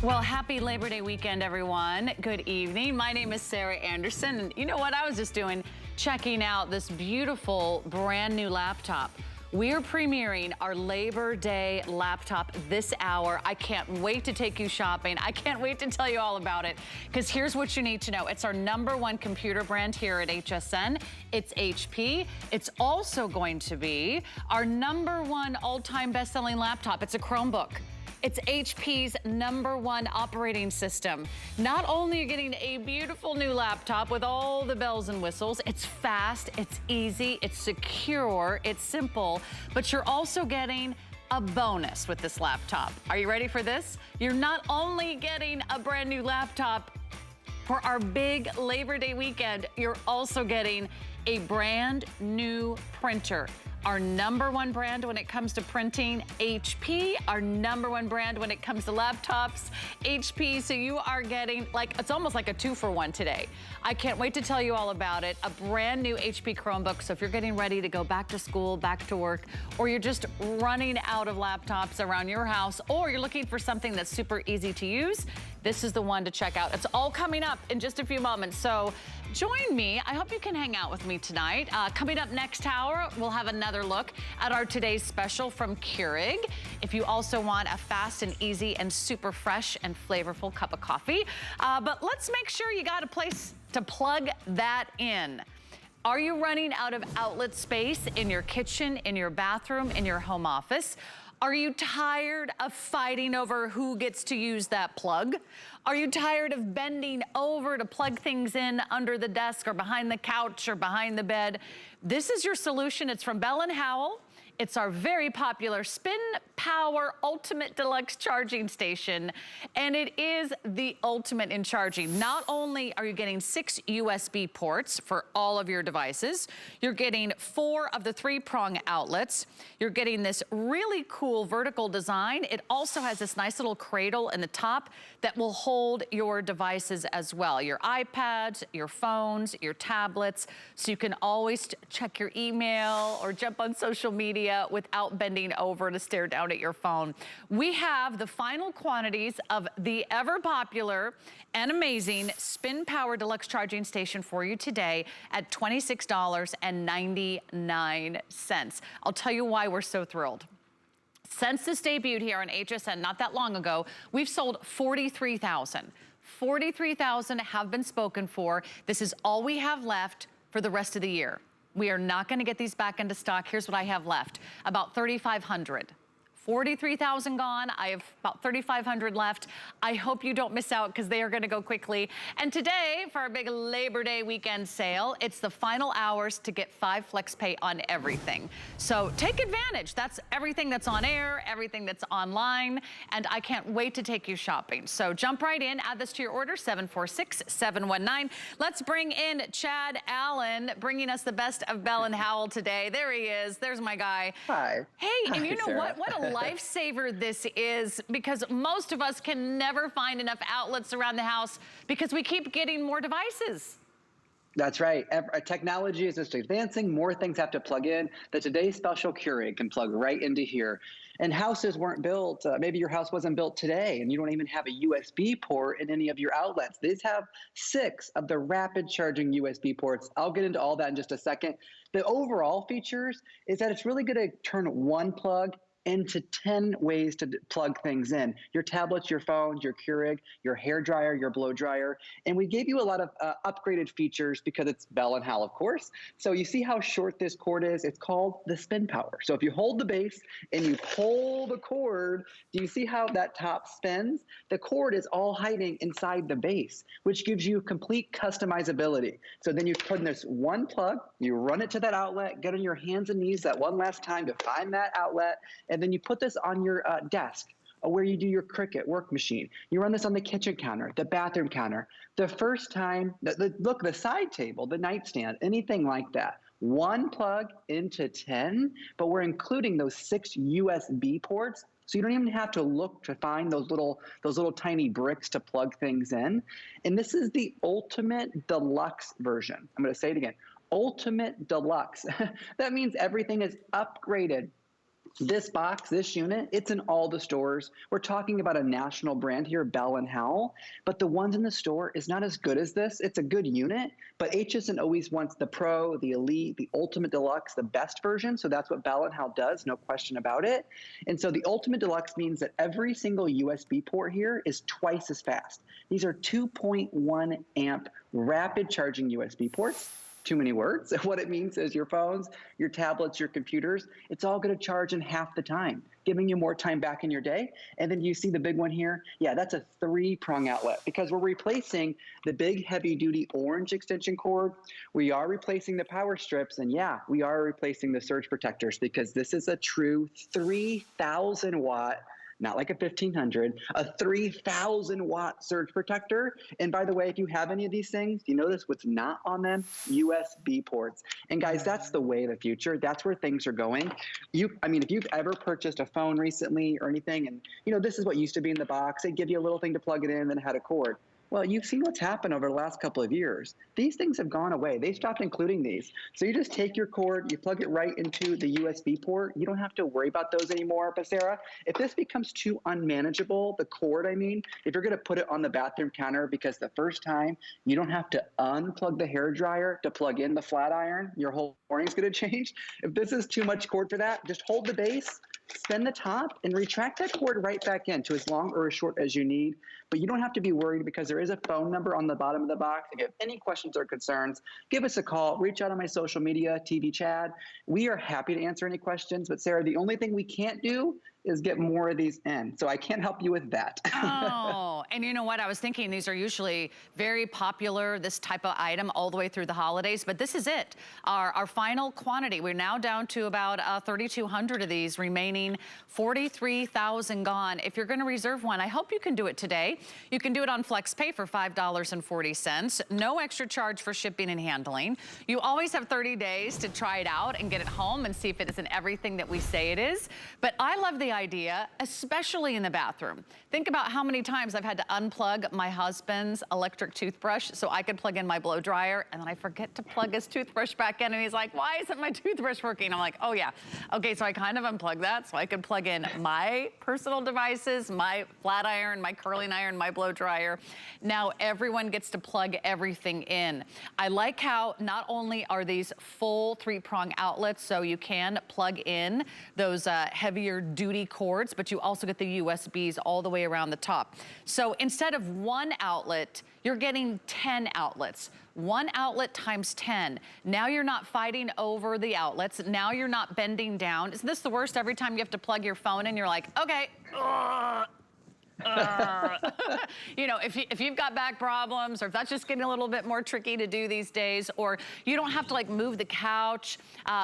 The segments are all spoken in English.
Well, happy Labor Day weekend, everyone. Good evening. My name is Sarah Anderson, and you know what I was just doing? Checking out this beautiful brand new laptop. We're premiering our Labor Day laptop this hour. I can't wait to take you shopping. I can't wait to tell you all about it, because here's what you need to know. It's our #1 computer brand here at HSN. It's HP. It's also going to be our #1 all-time best-selling laptop. It's a Chromebook. It's HP's #1 operating system. Not only are you getting a beautiful new laptop with all the bells and whistles, it's fast, it's easy, it's secure, it's simple, but you're also getting a bonus with this laptop. Are you ready for this? You're not only getting a brand new laptop for our big Labor Day weekend, you're also getting a brand new printer. Our #1 brand when it comes to printing, HP. Our #1 brand when it comes to laptops, HP. So you are getting, like, it's almost like a 2-for-1 today. I can't wait to tell you all about it. A brand new HP Chromebook. So if you're getting ready to go back to school, back to work, or you're just running out of laptops around your house, or you're looking for something that's super easy to use, this is the one to check out. It's all coming up in just a few moments. So join me. I hope you can hang out with me tonight. Coming up next hour, we'll have another look at our today's special from Keurig. If you also want a fast and easy and super fresh and flavorful cup of coffee. But let's make sure you got a place to plug that in. Are you running out of outlet space in your kitchen, in your bathroom, in your home office? Are you tired of fighting over who gets to use that plug? Are you tired of bending over to plug things in under the desk or behind the couch or behind the bed? This is your solution. It's from Bell & Howell. It's our very popular Spin Power Ultimate Deluxe charging station, and it is the ultimate in charging. Not only are you getting 6 USB ports for all of your devices, you're getting 4 of the 3-prong outlets. You're getting this really cool vertical design. It also has this nice little cradle in the top that will hold your devices as well. Your iPads, your phones, your tablets, so you can always check your email or jump on social media without bending over to stare down at your phone. We have the final quantities of the ever popular and amazing Spin Power Deluxe charging station for you today at $26.99. I'll tell you why we're so thrilled. Since this debuted here on HSN not that long ago, we've sold 43,000. 43,000 have been spoken for. This is all we have left for the rest of the year. We are not gonna get these back into stock. Here's what I have left, about 3,500. 43,000 gone, I have about 3,500 left. I hope you don't miss out, because they are gonna go quickly. And today, for our big Labor Day weekend sale, it's the final hours to get 5 flex pay on everything. So take advantage. That's everything that's on air, everything that's online, and I can't wait to take you shopping. So jump right in, add this to your order, 746-719. Let's bring in Chad Allen, bringing us the best of Bell & Howell today. There he is, there's my guy. Hi. Hey, and Hi, you know Sarah. what a lifesaver this is, because most of us can never find enough outlets around the house because we keep getting more devices. That's right. Technology is just advancing. More things have to plug in. The today's special Keurig can plug right into here. And houses weren't built, maybe your house wasn't built today and you don't even have a USB port in any of your outlets. These have 6 of the rapid charging USB ports. I'll get into all that in just a second. The overall features is that it's really going to turn one plug into 10 ways to plug things in. Your tablets, your phones, your Keurig, your hair dryer, your blow dryer. And we gave you a lot of upgraded features because it's Bell & Howell, of course. So you see how short this cord is? It's called the Spin Power. So if you hold the base and you pull the cord, do you see how that top spins? The cord is all hiding inside the base, which gives you complete customizability. So then you put in this one plug, you run it to that outlet, get on your hands and knees that one last time to find that outlet, and then you put this on your desk where you do your Cricut work machine. You run this on the kitchen counter, the bathroom counter. The first time, look, the side table, the nightstand, anything like that. One plug into 10, but we're including those 6 USB ports. So you don't even have to look to find those little tiny bricks to plug things in. And this is the Ultimate Deluxe version. I'm gonna say it again, Ultimate Deluxe. That means everything is upgraded This box, this unit, it's in all the stores. We're talking about a national brand here, Bell & Howell, but the ones in the store is not as good as this. It's a good unit, but HSN always wants the Pro, the Elite, the Ultimate Deluxe, the best version, so that's what Bell & Howell does, no question about it. And so the Ultimate Deluxe means that every single USB port here is twice as fast. These are 2.1 amp rapid charging USB ports. Too many words. What it means is your phones, your tablets, your computers, it's all going to charge in half the time, giving you more time back in your day. And then you see the big one here. Yeah, that's a 3-prong outlet because we're replacing the big heavy-duty orange extension cord. We are replacing the power strips. And yeah, we are replacing the surge protectors because this is a true 3,000-watt, not like a 1,500, a 3,000-watt surge protector. And by the way, if you have any of these things, you notice what's not on them? USB ports. And guys, that's the way of the future. That's where things are going. If you've ever purchased a phone recently or anything, and this is what used to be in the box, they give you a little thing to plug it in and then it had a cord. Well, you've seen what's happened over the last couple of years. These things have gone away. They stopped including these. So you just take your cord, you plug it right into the USB port. You don't have to worry about those anymore. But Sarah, if this becomes too unmanageable, the cord, if you're going to put it on the bathroom counter because the first time you don't have to unplug the hairdryer to plug in the flat iron, your whole morning's going to change. If this is too much cord for that, just hold the base, spin the top, and retract that cord right back in to as long or as short as you need. But you don't have to be worried because there is a phone number on the bottom of the box. If you have any questions or concerns, give us a call. Reach out on my social media, TV Chad. We are happy to answer any questions. But Sarah, the only thing we can't do is get more of these in. So I can't help you with that. Oh, and you know what? I was thinking these are usually very popular, this type of item all the way through the holidays, but this is it. Our final quantity. We're now down to about 3,200 of these remaining, 43,000 gone. If you're gonna reserve one, I hope you can do it today. You can do it on FlexPay for $5.40. No extra charge for shipping and handling. You always have 30 days to try it out and get it home and see if it isn't everything that we say it is. But I love the idea, especially in the bathroom. Think about how many times I've had to unplug my husband's electric toothbrush so I could plug in my blow dryer, and then I forget to plug his toothbrush back in, and he's like, why isn't my toothbrush working? I'm like, oh yeah. Okay, so I kind of unplugged that so I could plug in my personal devices, my flat iron, my curling iron, my blow dryer. Now everyone gets to plug everything in. I like how not only are these full 3-prong outlets so you can plug in those heavier duty cords, but you also get the USBs all the way around the top. So instead of one outlet, you're getting 10 outlets. One outlet times 10. Now you're not fighting over the outlets. Now you're not bending down. Isn't this the worst? Every time you have to plug your phone in, you're like, okay. If you've got back problems, or if that's just getting a little bit more tricky to do these days, or you don't have to like move the couch.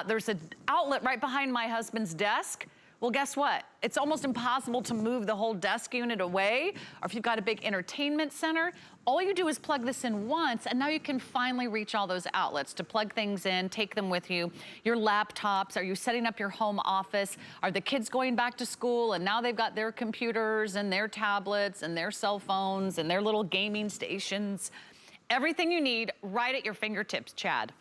There's an outlet right behind my husband's desk. Well, guess what? It's almost impossible to move the whole desk unit away, or if you've got a big entertainment center, all you do is plug this in once, and now you can finally reach all those outlets to plug things in, take them with you. Your laptops, are you setting up your home office? Are the kids going back to school, and now they've got their computers and their tablets and their cell phones and their little gaming stations? Everything you need right at your fingertips, Chad.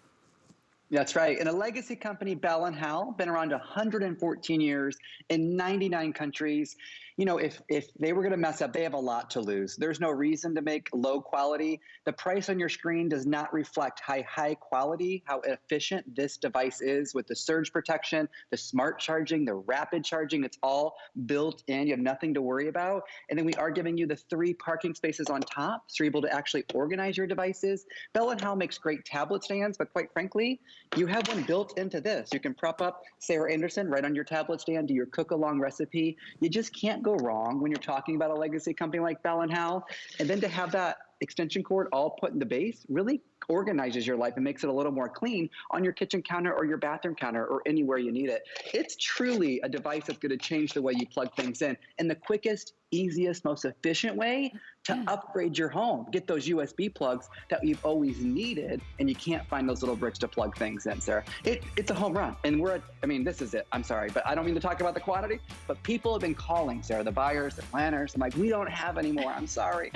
That's right. And a legacy company, Bell & Howell, been around 114 years in 99 countries. If they were going to mess up, they have a lot to lose. There's no reason to make low quality. The price on your screen does not reflect high quality, how efficient this device is with the surge protection, the smart charging, the rapid charging. It's all built in. You have nothing to worry about. And then we are giving you the 3 parking spaces on top, so you're able to actually organize your devices. Bell & Howell makes great tablet stands, but quite frankly, you have one built into this. You can prop up Sarah Anderson right on your tablet stand, do your cook-along recipe. You just can't go wrong when you're talking about a legacy company like Bell & Howell. And then to have that extension cord all put in the base really organizes your life and makes it a little more clean on your kitchen counter or your bathroom counter or anywhere you need it. It's truly a device that's going to change the way you plug things in. And the quickest, easiest, most efficient way to upgrade your home. Get those USB plugs that you've always needed, and you can't find those little bricks to plug things in, Sarah. It's a home run. And this is it. I'm sorry, but I don't mean to talk about the quantity, but people have been calling, Sarah, the buyers, the planners. I'm like, we don't have any more. I'm sorry.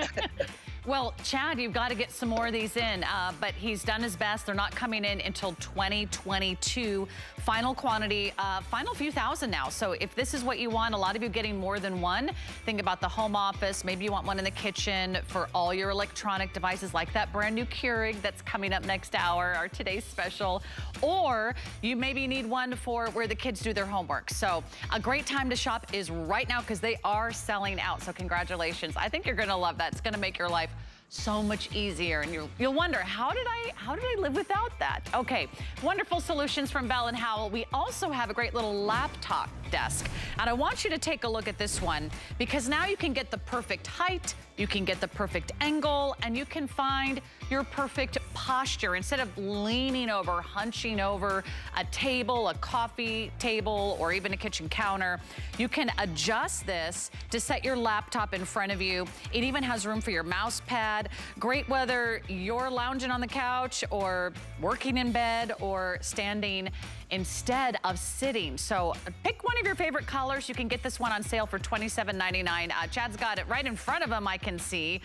Well, Chad, you've got to get some more of these in, but he's done his best. They're not coming in until 2022. Final quantity, final few thousand now. So if this is what you want, a lot of you getting more than one. Think about the home office. Maybe you want one in the kitchen for all your electronic devices, like that brand new Keurig that's coming up next hour, our today's special. Or you maybe need one for where the kids do their homework. So a great time to shop is right now because they are selling out. So congratulations. I think you're going to love that. It's going to make your life so much easier, and you'll wonder, how did I live without that? Okay, wonderful solutions from Bell and Howell. We also have a great little laptop desk, and I want you to take a look at this one because now you can get the perfect height, you can get the perfect angle, and you can find your perfect posture. Instead of leaning over, hunching over a table, a coffee table, or even a kitchen counter, you can adjust this to set your laptop in front of you. It even has room for your mouse pad. Great whether you're lounging on the couch or working in bed or standing instead of sitting. So pick one of your favorite colors. You can get this one on sale for $27.99. Chad's got it right in front of him, I can see.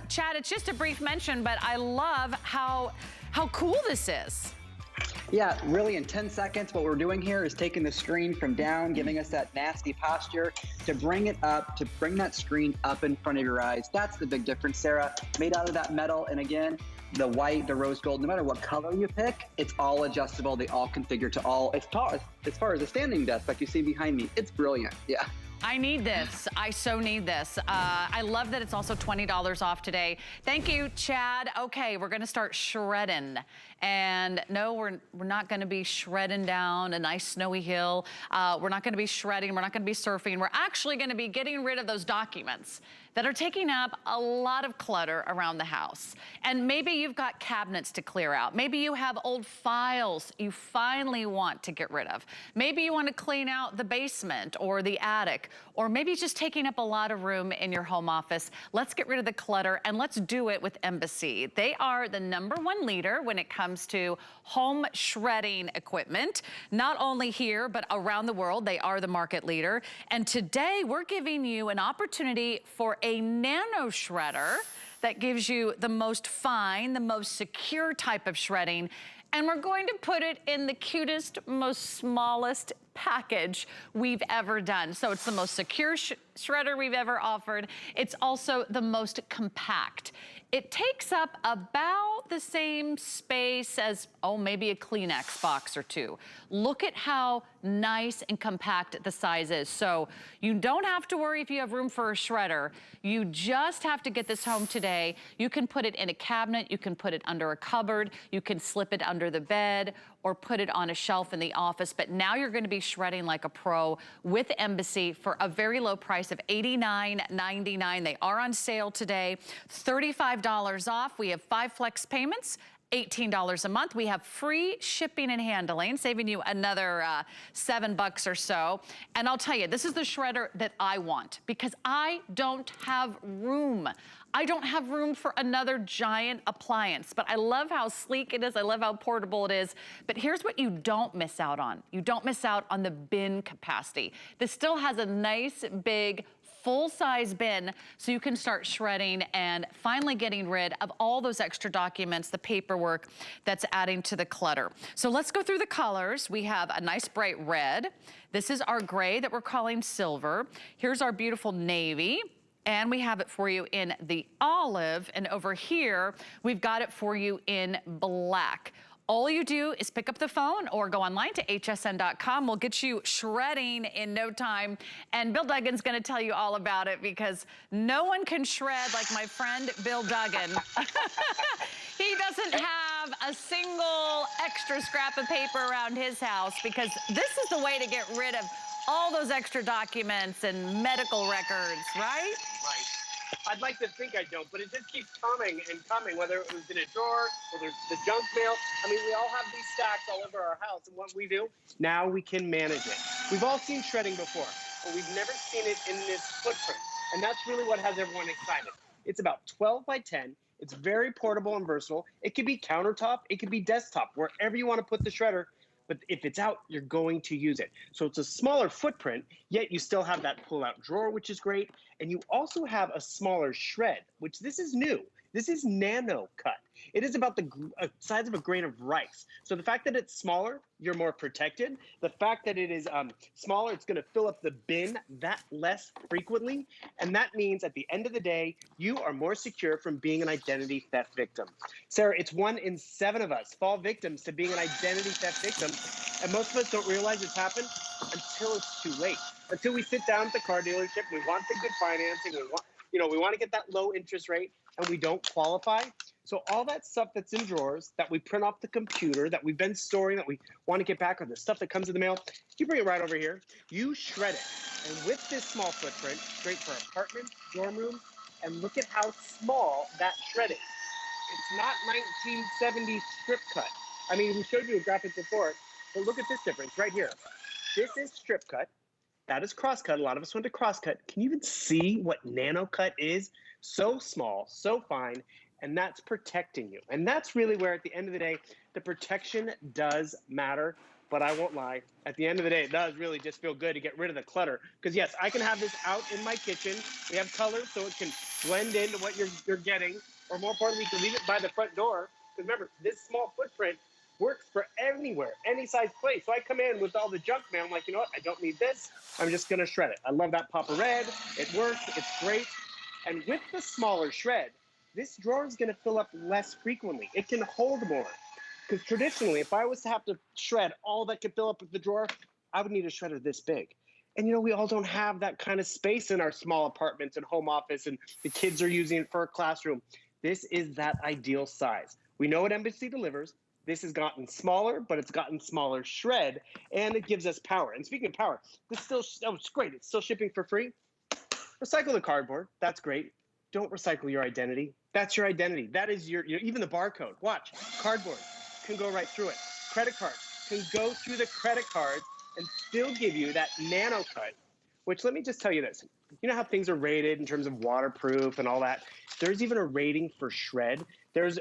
Chad, it's just a brief mention, but I love how cool this is. Yeah, really in 10 seconds, what we're doing here is taking the screen from down, giving us that nasty posture to bring it up, to bring that screen up in front of your eyes. That's the big difference, Sarah. Made out of that metal, and again, the white, the rose gold, no matter what color you pick, it's all adjustable. They all configure to all, as far as a standing desk like you see behind me. It's brilliant, yeah. I need this. I so need this. I love that it's also $20 off today. Thank you, Chad. Okay, we're gonna start shredding. And no, we're not gonna be shredding down a nice snowy hill. We're not gonna be shredding, we're not gonna be surfing. We're actually gonna be getting rid of those documents that are taking up a lot of clutter around the house. And maybe you've got cabinets to clear out. Maybe you have old files you finally want to get rid of. Maybe you want to clean out the basement or the attic, or maybe it's just taking up a lot of room in your home office. Let's get rid of the clutter, and let's do it with Embassy. They are the #1 leader when it comes to home shredding equipment. Not only here, but around the world, they are the market leader. And today, we're giving you an opportunity for a Nano Shredder that gives you the most fine, the most secure type of shredding. And we're going to put it in the cutest, most smallest package we've ever done. So it's the most secure shredder we've ever offered. It's also the most compact. It takes up about the same space as, oh, maybe a Kleenex box or two. Look at how nice and compact the size is. So you don't have to worry if you have room for a shredder. You just have to get this home today. You can put it in a cabinet, you can put it under a cupboard, you can slip it under the bed, or put it on a shelf in the office. But now you're gonna be shredding like a pro with Embassy for a very low price of $89.99. They are on sale today, $35 off. We have 5 flex payments, $18 a month. We have free shipping and handling, saving you another $7 or so. And I'll tell you, this is the shredder that I want because I don't have room. I don't have room for another giant appliance, but I love how sleek it is. I love how portable it is. But here's what you don't miss out on. You don't miss out on the bin capacity. This still has a nice big full-size bin so you can start shredding and finally getting rid of all those extra documents, the paperwork that's adding to the clutter. So let's go through the colors. We have a nice bright red. This is our gray that we're calling silver. Here's our beautiful navy. And we have it for you in the olive. And over here, we've got it for you in black. All you do is pick up the phone or go online to hsn.com. We'll get you shredding in no time. And Bill Duggan's gonna tell you all about it because no one can shred like my friend Bill Duggan. He doesn't have a single extra scrap of paper around his house because this is the way to get rid of all those extra documents and medical records, right? Right. I'd like to think I don't, but it just keeps coming and coming, whether it was in a drawer, whether it's the junk mail. I mean, we all have these stacks all over our house, and what we do, now we can manage it. We've all seen shredding before, but we've never seen it in this footprint, and that's really what has everyone excited. It's about 12 by 10. It's very portable and versatile. It could be countertop, it could be desktop, wherever you want to put the shredder. but if it's out, you're going to use it. So it's a smaller footprint, yet you still have that pull-out drawer, which is great. And you also have a smaller shred, which this is new. This is nano cut. It is about the size of a grain of rice. So the fact that it's smaller, you're more protected. The fact that it is smaller, it's gonna fill up the bin that less frequently. And that means at the end of the day, you are more secure from being an identity theft victim. Sarah, it's 1 in 7 of us fall victims to being an identity theft victim. And most of us don't realize it's happened until it's too late. Until we sit down at the car dealership, we want the good financing, we want to get that low interest rate, and we don't qualify. So all that stuff that's in drawers that we print off the computer, that we've been storing, that we want to get back, or the stuff that comes in the mail, you bring it right over here, you shred it. And with this small footprint, great for apartments, dorm rooms, and look at how small that shred is. It's not 1970s strip cut. I mean, we showed you a graphic before, but look at this difference right here. This is strip cut. That is crosscut. A lot of us went to crosscut. Can you even see what nano cut is? So small, so fine, and that's protecting you. And that's really where, at the end of the day, the protection does matter. But I won't lie, at the end of the day, it does really just feel good to get rid of the clutter. Because yes, I can have this out in my kitchen. We have colors so it can blend into what you're getting. Or more importantly, you can leave it by the front door. Because remember, this small footprint works for anywhere, any size place. So I come in with all the junk mail. I'm like, you know what? I don't need this. I'm just going to shred it. I love that pop of red. It works. It's great. And with the smaller shred, this drawer is going to fill up less frequently. It can hold more. Because traditionally, if I was to have to shred all that could fill up the drawer, I would need a shredder this big. And we all don't have that kind of space in our small apartments and home office, and the kids are using it for a classroom. This is that ideal size. We know what Embassy delivers. This has gotten smaller, but it's gotten smaller shred, and it gives us power. And speaking of power, this still, it's great. It's still shipping for free. Recycle the cardboard. That's great. Don't recycle your identity. That's your identity. That is your even the barcode. Watch, cardboard can go right through it. Credit cards can go through the credit cards and still give you that nano cut, which, let me just tell you this. You know how things are rated in terms of waterproof and all that? There's even a rating for shred. There's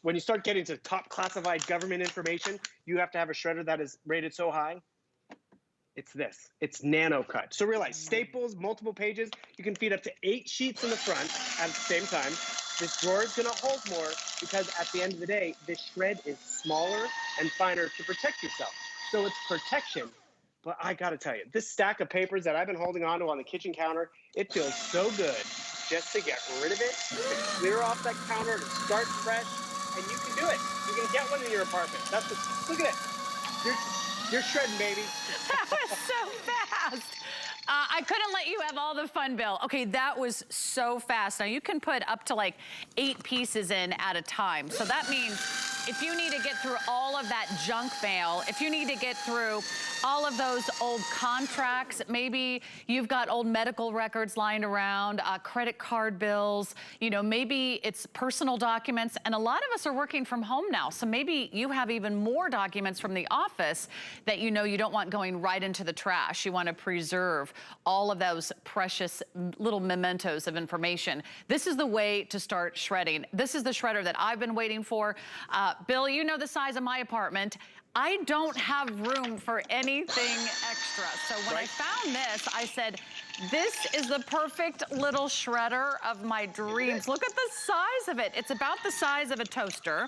when you start getting to top classified government information, you have to have a shredder that is rated so high. It's this. It's nano cut. So realize, staples, multiple pages, you can feed up to 8 sheets in the front at the same time. This drawer is going to hold more because at the end of the day, this shred is smaller and finer to protect yourself. So it's protection. But I got to tell you, this stack of papers that I've been holding onto on the kitchen counter, it feels so good just to get rid of it, to clear off that counter, to start fresh, and you can do it. You can get one in your apartment. That's what, look at it. You're shredding, baby. That was so fast. I couldn't let you have all the fun, Bill. Okay, that was so fast. Now you can put up to like 8 pieces in at a time. So that means if you need to get through all of that junk mail, if you need to get through all of those old contracts, maybe you've got old medical records lying around, credit card bills, maybe it's personal documents, and a lot of us are working from home now. So maybe you have even more documents from the office that you don't want going right into the trash. You want to preserve all of those precious little mementos of information. This is the way to start shredding. This is the shredder that I've been waiting for. Bill, you know the size of my apartment. I don't have room for anything extra. So when I found this, I said, this is the perfect little shredder of my dreams. Look at the size of it. It's about the size of a toaster.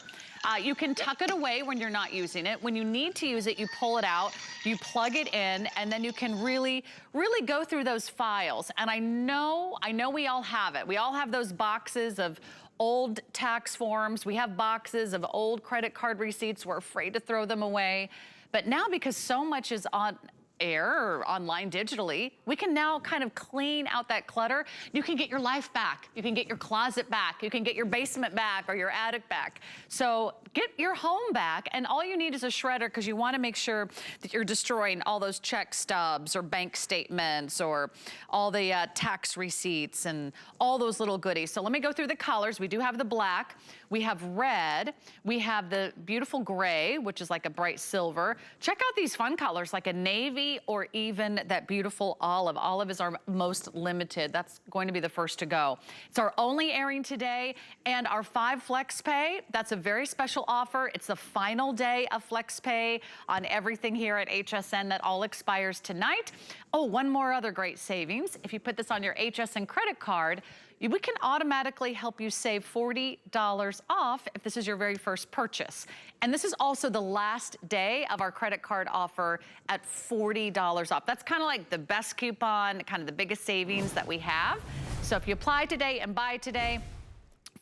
You can tuck it away when you're not using it. When you need to use it, you pull it out, you plug it in, and then you can really, really go through those files. And I know we all have it. We all have those boxes of old tax forms. We have boxes of old credit card receipts. We're afraid to throw them away. But now, because so much is on air or online digitally, we can now kind of clean out that clutter. You can get your life back. You can get your closet back. You can get your basement back or your attic back. So get your home back, and all you need is a shredder, because you want to make sure that you're destroying all those check stubs or bank statements or all the tax receipts and all those little goodies. So let me go through the colors. We do have the black. We have red. We have the beautiful gray, which is like a bright silver. Check out these fun colors, like a navy tea or even that beautiful olive. Olive is our most limited. That's going to be the first to go. It's our only airing today, and our 5 flex pay, that's a very special offer. It's the final day of flex pay on everything here at HSN. That all expires tonight. Oh, one more other great savings. If you put this on your HSN credit card, we can automatically help you save $40 off if this is your very first purchase. And this is also the last day of our credit card offer at $40 off. That's kind of like the best coupon, kind of the biggest savings that we have. So if you apply today and buy today,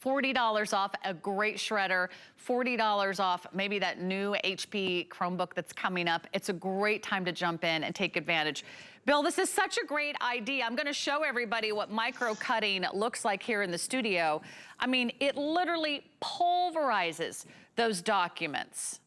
$40 off a great shredder, $40 off maybe that new HP Chromebook that's coming up. It's a great time to jump in and take advantage. Bill, this is such a great idea. I'm gonna show everybody what micro cutting looks like here in the studio. I mean, it literally pulverizes those documents.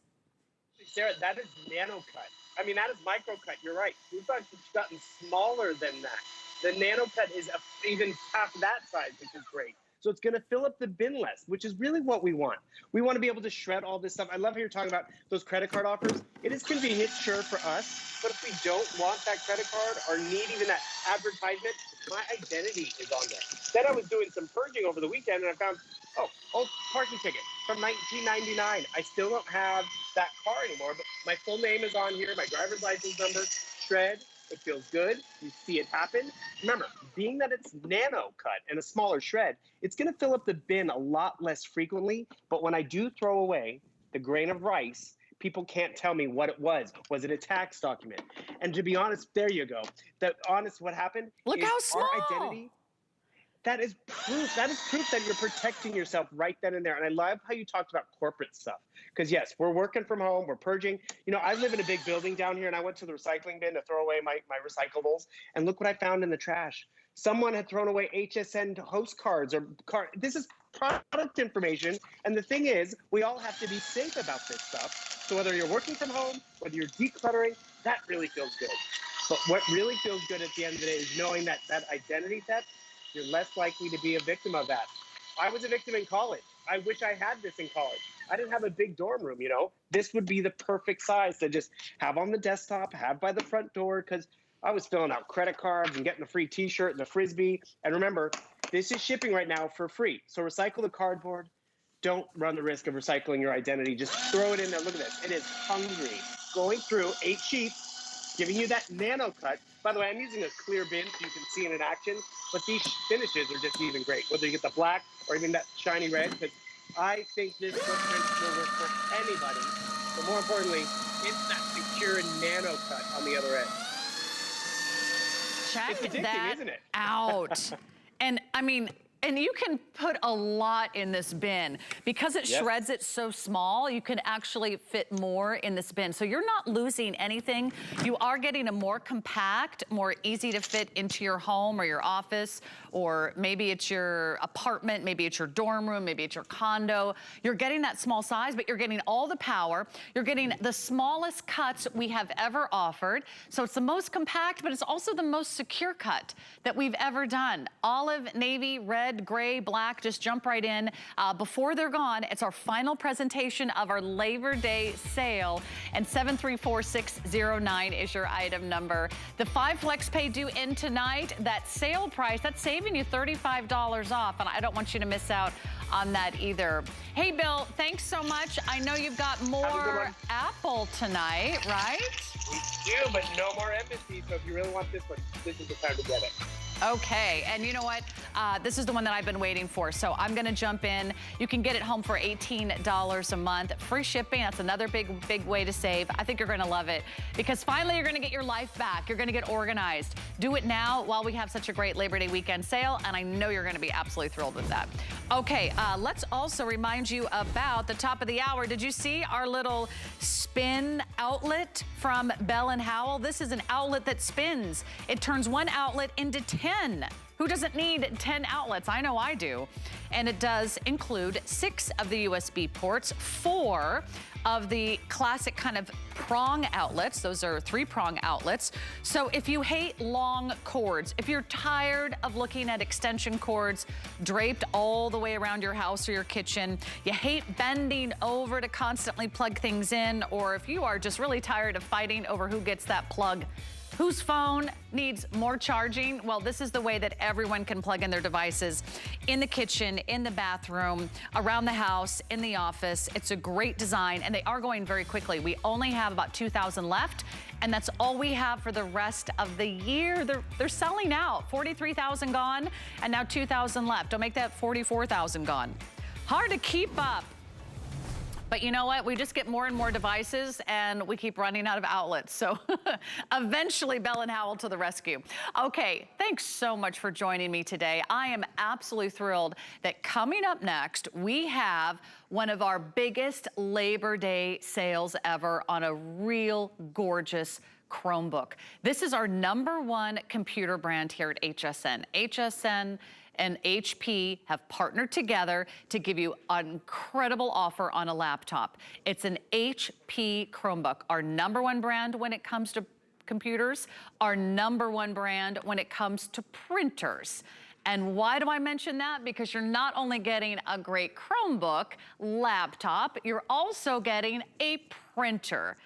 Sarah, that is nano cut. I mean, that is micro cut, you're right. We've gotten smaller than that. The nano cut is even half that size, which is great. So it's going to fill up the bin less, which is really what we want. We want to be able to shred all this stuff. I love how you're talking about those credit card offers. It is convenient, sure, for us, but if we don't want that credit card or need even that advertisement, my identity is on there. Then I was doing some purging over the weekend, and I found, oh, old parking ticket from 1999. I still don't have that car anymore, but my full name is on here, my driver's license number, shred. It feels good. You see it happen. Remember, being that it's nano cut and a smaller shred, it's going to fill up the bin a lot less frequently. But when I do throw away the grain of rice, people can't tell me what it was. Was it a tax document? And to be honest, there you go. What happened? Look how small. Our identity. That is proof. That is proof that you're protecting yourself right then and there. And I love how you talked about corporate stuff. Because yes, we're working from home, we're purging. You know, I live in a big building down here, and I went to the recycling bin to throw away my recyclables. And look what I found in the trash. Someone had thrown away HSN host cards or this is product information. And the thing is, we all have to be safe about this stuff. So whether you're working from home, whether you're decluttering, that really feels good. But what really feels good at the end of the day is knowing that that identity theft, you're less likely to be a victim of that. I was a victim in college. I wish I had this in college. I didn't have a big dorm room, you know. This would be the perfect size to just have on the desktop, have by the front door, because I was filling out credit cards and getting a free t-shirt and a Frisbee. And remember, this is shipping right now for free. So recycle the cardboard. Don't run the risk of recycling your identity. Just throw it in there. Look at this. It is hungry. Going through 8 sheets, giving you that nano cut. By the way, I'm using a clear bin so you can see it in action, but these finishes are just even great, whether you get the black or even that shiny red, because I think this footprint will work for anybody. But more importantly, it's that secure nano cut on the other end. Check that isn't it? Out. And I mean, and you can put a lot in this bin. Because it shreds it so small, you can actually fit more in this bin. So you're not losing anything. You are getting a more compact, more easy to fit into your home or your office, or maybe it's your apartment, maybe it's your dorm room, maybe it's your condo. You're getting that small size, but you're getting all the power. You're getting the smallest cuts we have ever offered. So it's the most compact, but it's also the most secure cut that we've ever done. Olive, navy, red, gray, black, just jump right in. Before they're gone, it's our final presentation of our Labor Day sale, and 734609 is your item number. The 5 flex pay due in tonight. That sale price, that's saving you $35 off, and I don't want you to miss out on that either. Hey, Bill, thanks so much. I know you've got more Apple tonight, right? We do, but no more embassy, so if you really want this one, this is the time to get it. Okay, and you know what? This is the one that I've been waiting for, so I'm gonna jump in. You can get it home for $18 a month. Free shipping, that's another big way to save. I think you're gonna love it, because finally you're gonna get your life back. You're gonna get organized. Do it now while we have such a great Labor Day weekend sale, and I know you're gonna be absolutely thrilled with that. Okay, let's also remind you about the top of the hour. Did you see our little spin outlet from Bell & Howell? This is an outlet that spins. It turns one outlet into 10 10. Who doesn't need 10 outlets? I know I do. And it does include 6 of the USB ports, 4 of the classic kind of prong outlets. Those are 3-prong outlets. So if you hate long cords, if you're tired of looking at extension cords draped all the way around your house or your kitchen, you hate bending over to constantly plug things in, or if you are just really tired of fighting over who gets that plug, whose phone needs more charging? Well, this is the way that everyone can plug in their devices in the kitchen, in the bathroom, around the house, in the office. It's a great design, and they are going very quickly. We only have about 2,000 left, and that's all we have for the rest of the year. They're selling out. 43,000 gone, and now 2,000 left. Don't make that 44,000 gone. Hard to keep up. But you know what? We just get more and more devices and we keep running out of outlets. So eventually Bell and Howell to the rescue. Okay, thanks so much for joining me today. I am absolutely thrilled that coming up next, we have one of our biggest Labor Day sales ever on a real gorgeous Chromebook. This is our #1 computer brand here at HSN. HSN and HP have partnered together to give you an incredible offer on a laptop. It's an HP Chromebook, our #1 brand when it comes to computers, our #1 brand when it comes to printers. And why do I mention that? Because you're not only getting a great Chromebook laptop, you're also getting a printer.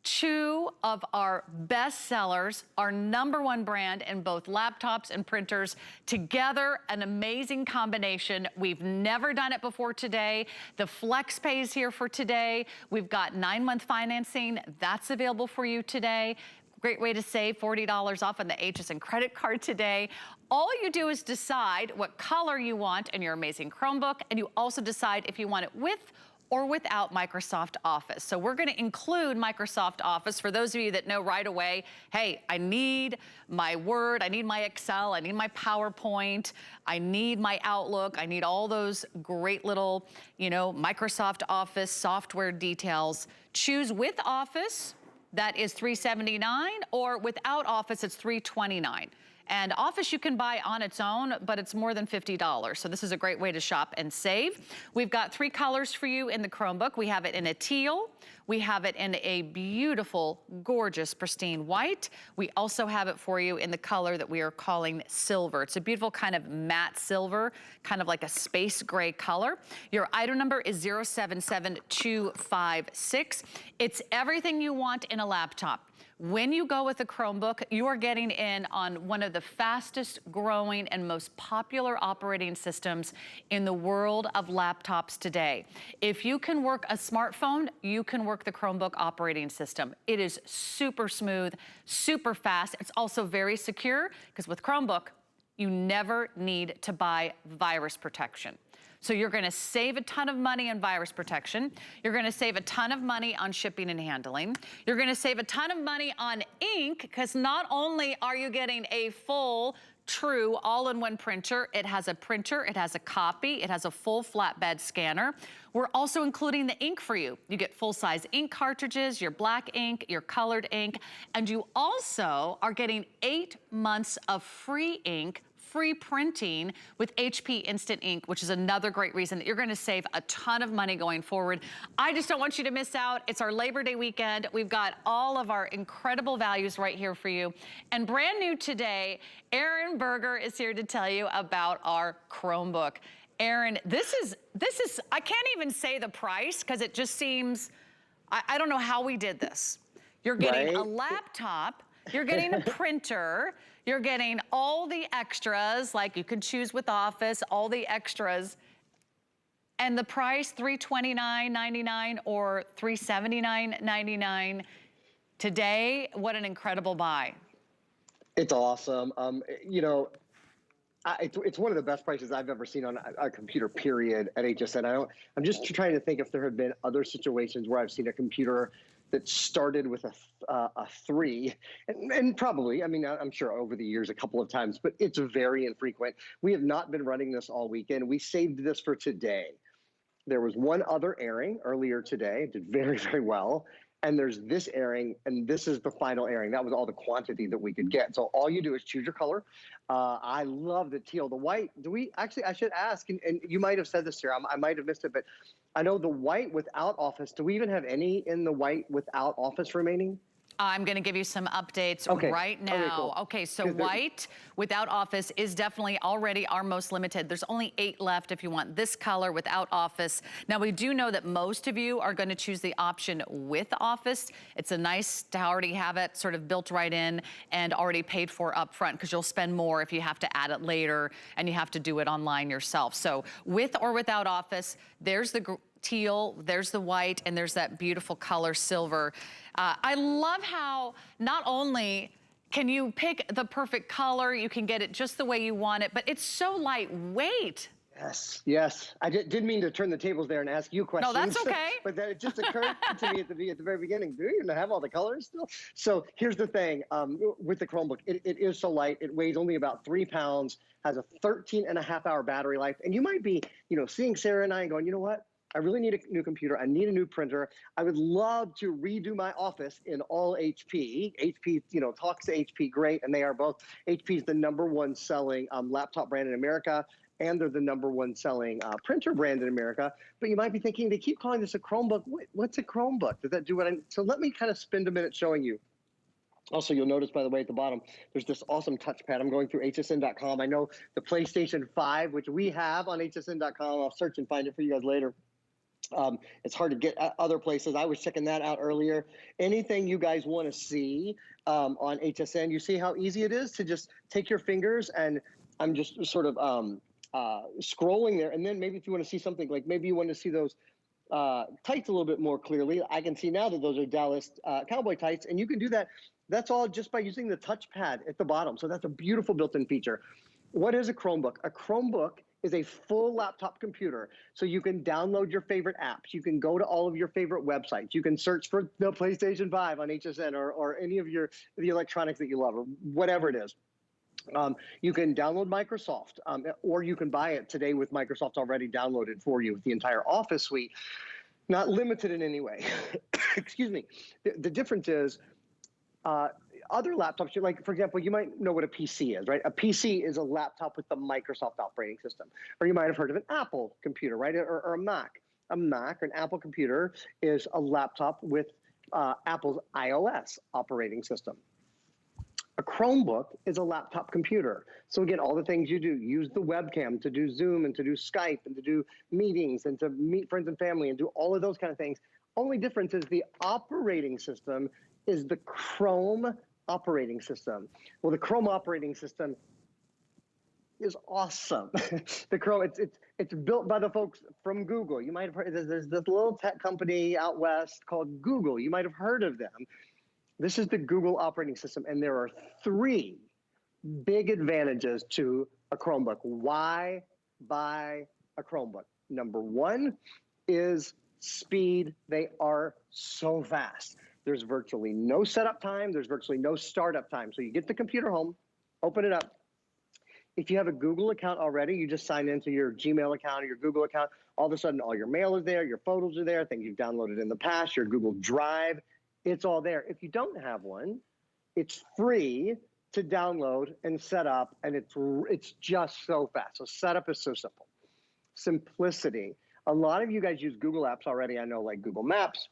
2 of our best sellers, our #1 brand in both laptops and printers, together, an amazing combination. We've never done it before today. The Flex Pay is here for today. We've got 9-month financing. That's available for you today. Great way to save $40 off on the HSN credit card today. All you do is decide what color you want in your amazing Chromebook, and you also decide if you want it with or without Microsoft Office. So we're gonna include Microsoft Office for those of you that know right away, hey, I need my Word, I need my Excel, I need my PowerPoint, I need my Outlook, I need all those great little, Microsoft Office software details. Choose with Office, that is $379, or without Office, it's $329. And Office you can buy on its own, but it's more than $50. So this is a great way to shop and save. We've got 3 colors for you in the Chromebook. We have it in a teal. We have it in a beautiful, gorgeous, pristine white. We also have it for you in the color that we are calling silver. It's a beautiful kind of matte silver, kind of like a space gray color. Your item number is 077256. It's everything you want in a laptop. When you go with a Chromebook, you are getting in on one of the fastest growing and most popular operating systems in the world of laptops today. If you can work a smartphone, you can work the Chromebook operating system. It is super smooth, super fast. It's also very secure because with Chromebook, you never need to buy virus protection. So you're gonna save a ton of money on virus protection. You're gonna save a ton of money on shipping and handling. You're gonna save a ton of money on ink, because not only are you getting a full, true all-in-one printer, it has a copy, it has a full flatbed scanner. We're also including the ink for you. You get full-size ink cartridges, your black ink, your colored ink, and you also are getting 8 months of free ink, free printing with HP Instant Ink, which is another great reason that you're gonna save a ton of money going forward. I just don't want you to miss out. It's our Labor Day weekend. We've got all of our incredible values right here for you. And brand new today, Aaron Berger is here to tell you about our Chromebook. Aaron, this is, I can't even say the price because it just seems, I don't know how we did this. You're getting a laptop, you're getting a printer, you're getting all the extras, like you can choose with Office, all the extras. And the price, $329.99 or $379.99. Today, what an incredible buy. It's awesome. It's one of the best prices I've ever seen on a computer, period, at HSN. I'm just trying to think if there have been other situations where I've seen a computer that started with a 3, and probably, I'm sure over the years a couple of times, but it's very infrequent. We have not been running this all weekend. We saved this for today. There was one other airing earlier today. It did very, very well. and there's this airing, and this is the final airing. That was all the quantity that we could get. So all you do is choose your color. I love the teal. The white, do we, actually, I should ask, and you might have said this here, I might have missed it, but I know the white without office, do we even have any in the white without office remaining? I'm going to give you some updates right now. Okay, cool. Okay, so white without office is definitely already our most limited. There's only 8 left if you want this color without office. Now, we do know that most of you are going to choose the option with office. It's a nice to already have it sort of built right in and already paid for up front, because you'll spend more if you have to add it later and you have to do it online yourself. So with or without office, there's the teal, there's the white, and there's that beautiful color silver. I love how not only can you pick the perfect color, you can get it just the way you want it, but it's so lightweight. Yes, yes. I didn't mean to turn the tables there and ask you questions. No, that's okay. But then it just occurred to me at the very beginning, do you even have all the colors still? So here's the thing, with the Chromebook, it is so light. It weighs only about 3 pounds, has a 13.5-hour battery life. And you might be, seeing Sarah and I going, you know what? I really need a new computer. I need a new printer. I would love to redo my office in all HP. HP, talks to HP, great. And they are both. HP is the #1 selling laptop brand in America, and they're the #1 selling printer brand in America. But you might be thinking, they keep calling this a Chromebook. What's a Chromebook? Does that do what I need? So let me kind of spend a minute showing you. Also, you'll notice, by the way, at the bottom, there's this awesome touchpad. I'm going through hsn.com. I know the PlayStation 5, which we have on hsn.com. I'll search and find it for you guys later. It's hard to get at other places. I was checking that out earlier. Anything you guys want to see on HSN, you see how easy it is to just take your fingers, and I'm just sort of scrolling there. And then maybe if you want to see something, like maybe you want to see those tights a little bit more clearly, I can see now that those are Dallas Cowboy tights, and you can do that. That's all just by using the touchpad at the bottom. So that's a beautiful built-in feature. What is a Chromebook? A Chromebook is a full laptop computer. So you can download your favorite apps. You can go to all of your favorite websites. You can search for the PlayStation 5 on HSN or any of the electronics that you love, or whatever it is. You can download Microsoft, or you can buy it today with Microsoft already downloaded for you with the entire Office suite. Not limited in any way. Excuse me. The difference is, other laptops, like, for example, you might know what a PC is, right? A PC is a laptop with the Microsoft operating system. Or you might have heard of an Apple computer, right? Or a Mac. A Mac or an Apple computer is a laptop with Apple's iOS operating system. A Chromebook is a laptop computer. So again, all the things you do, use the webcam to do Zoom and to do Skype and to do meetings and to meet friends and family and do all of those kind of things. Only difference is the operating system is the Chrome operating system. Well, the Chrome operating system is awesome. The Chrome, it's built by the folks from Google. You might have heard, there's this little tech company out west called Google. You might have heard of them. This is the Google operating system, and there are 3 big advantages to a Chromebook. Why buy a Chromebook? Number 1 is speed. They are so fast. There's virtually no setup time. There's virtually no startup time. So you get the computer home, open it up. If you have a Google account already, you just sign into your Gmail account or your Google account. All of a sudden, all your mail is there, your photos are there, things you've downloaded in the past, your Google Drive, it's all there. If you don't have one, it's free to download and set up, and it's just so fast. So setup is so simple. Simplicity. A lot of you guys use Google apps already. I know, like Google Maps,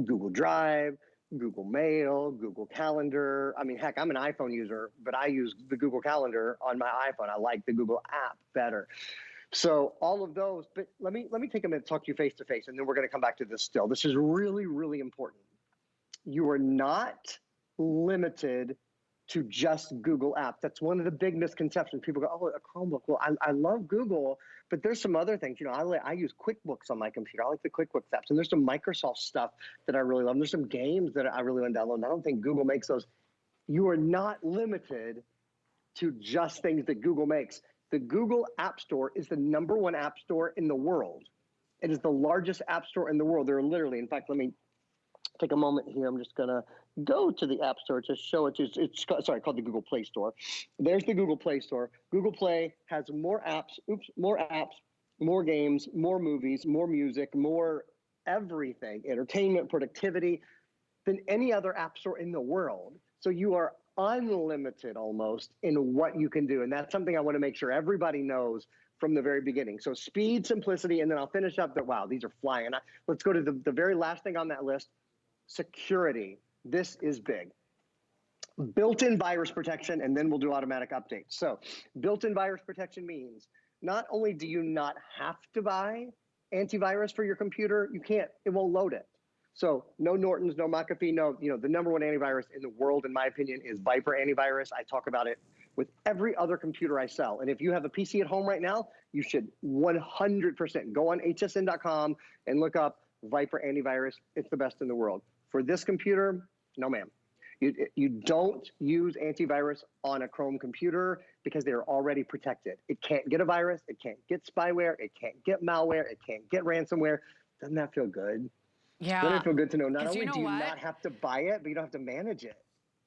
Google Drive, Google Mail, Google Calendar. I mean, heck, I'm an iPhone user, but I use the Google Calendar on my iPhone. I like the Google app better. So all of those, but let me take a minute to talk to you face to face, and then we're going to come back to this still. This is really, really important. You are not limited to just Google apps. That's one of the big misconceptions. People go, oh, a Chromebook. Well, I love Google, but there's some other things. I use QuickBooks on my computer. I like the QuickBooks apps. And there's some Microsoft stuff that I really love. And there's some games that I really want to download. And I don't think Google makes those. You are not limited to just things that Google makes. The Google App Store is the #1 app store in the world. It is the largest app store in the world. There are literally, in fact, let me take a moment here. I'm just going to go to the App Store to show it to you. It's called the Google Play Store. There's the Google Play Store. Google Play has more apps, more games, more movies, more music, more everything, entertainment, productivity, than any other app store in the world. So you are unlimited almost in what you can do. And that's something I want to make sure everybody knows from the very beginning. So speed, simplicity, and then I'll finish up that, wow, these are flying. Let's go to the very last thing on that list, security. This is big. Built-in virus protection, and then we'll do automatic updates. So built-in virus protection means not only do you not have to buy antivirus for your computer, it won't load it. So no Norton's, no McAfee, no, the number one antivirus in the world, in my opinion, is Viper antivirus. I talk about it with every other computer I sell. And if you have a PC at home right now, you should 100% go on hsn.com and look up Viper antivirus. It's the best in the world. For this computer, no ma'am. You don't use antivirus on a Chrome computer because they're already protected. It can't get a virus. It can't get spyware. It can't get malware. It can't get ransomware. Doesn't that feel good? Yeah. Doesn't it feel good to know not only do you not have to buy it, but you don't have to manage it?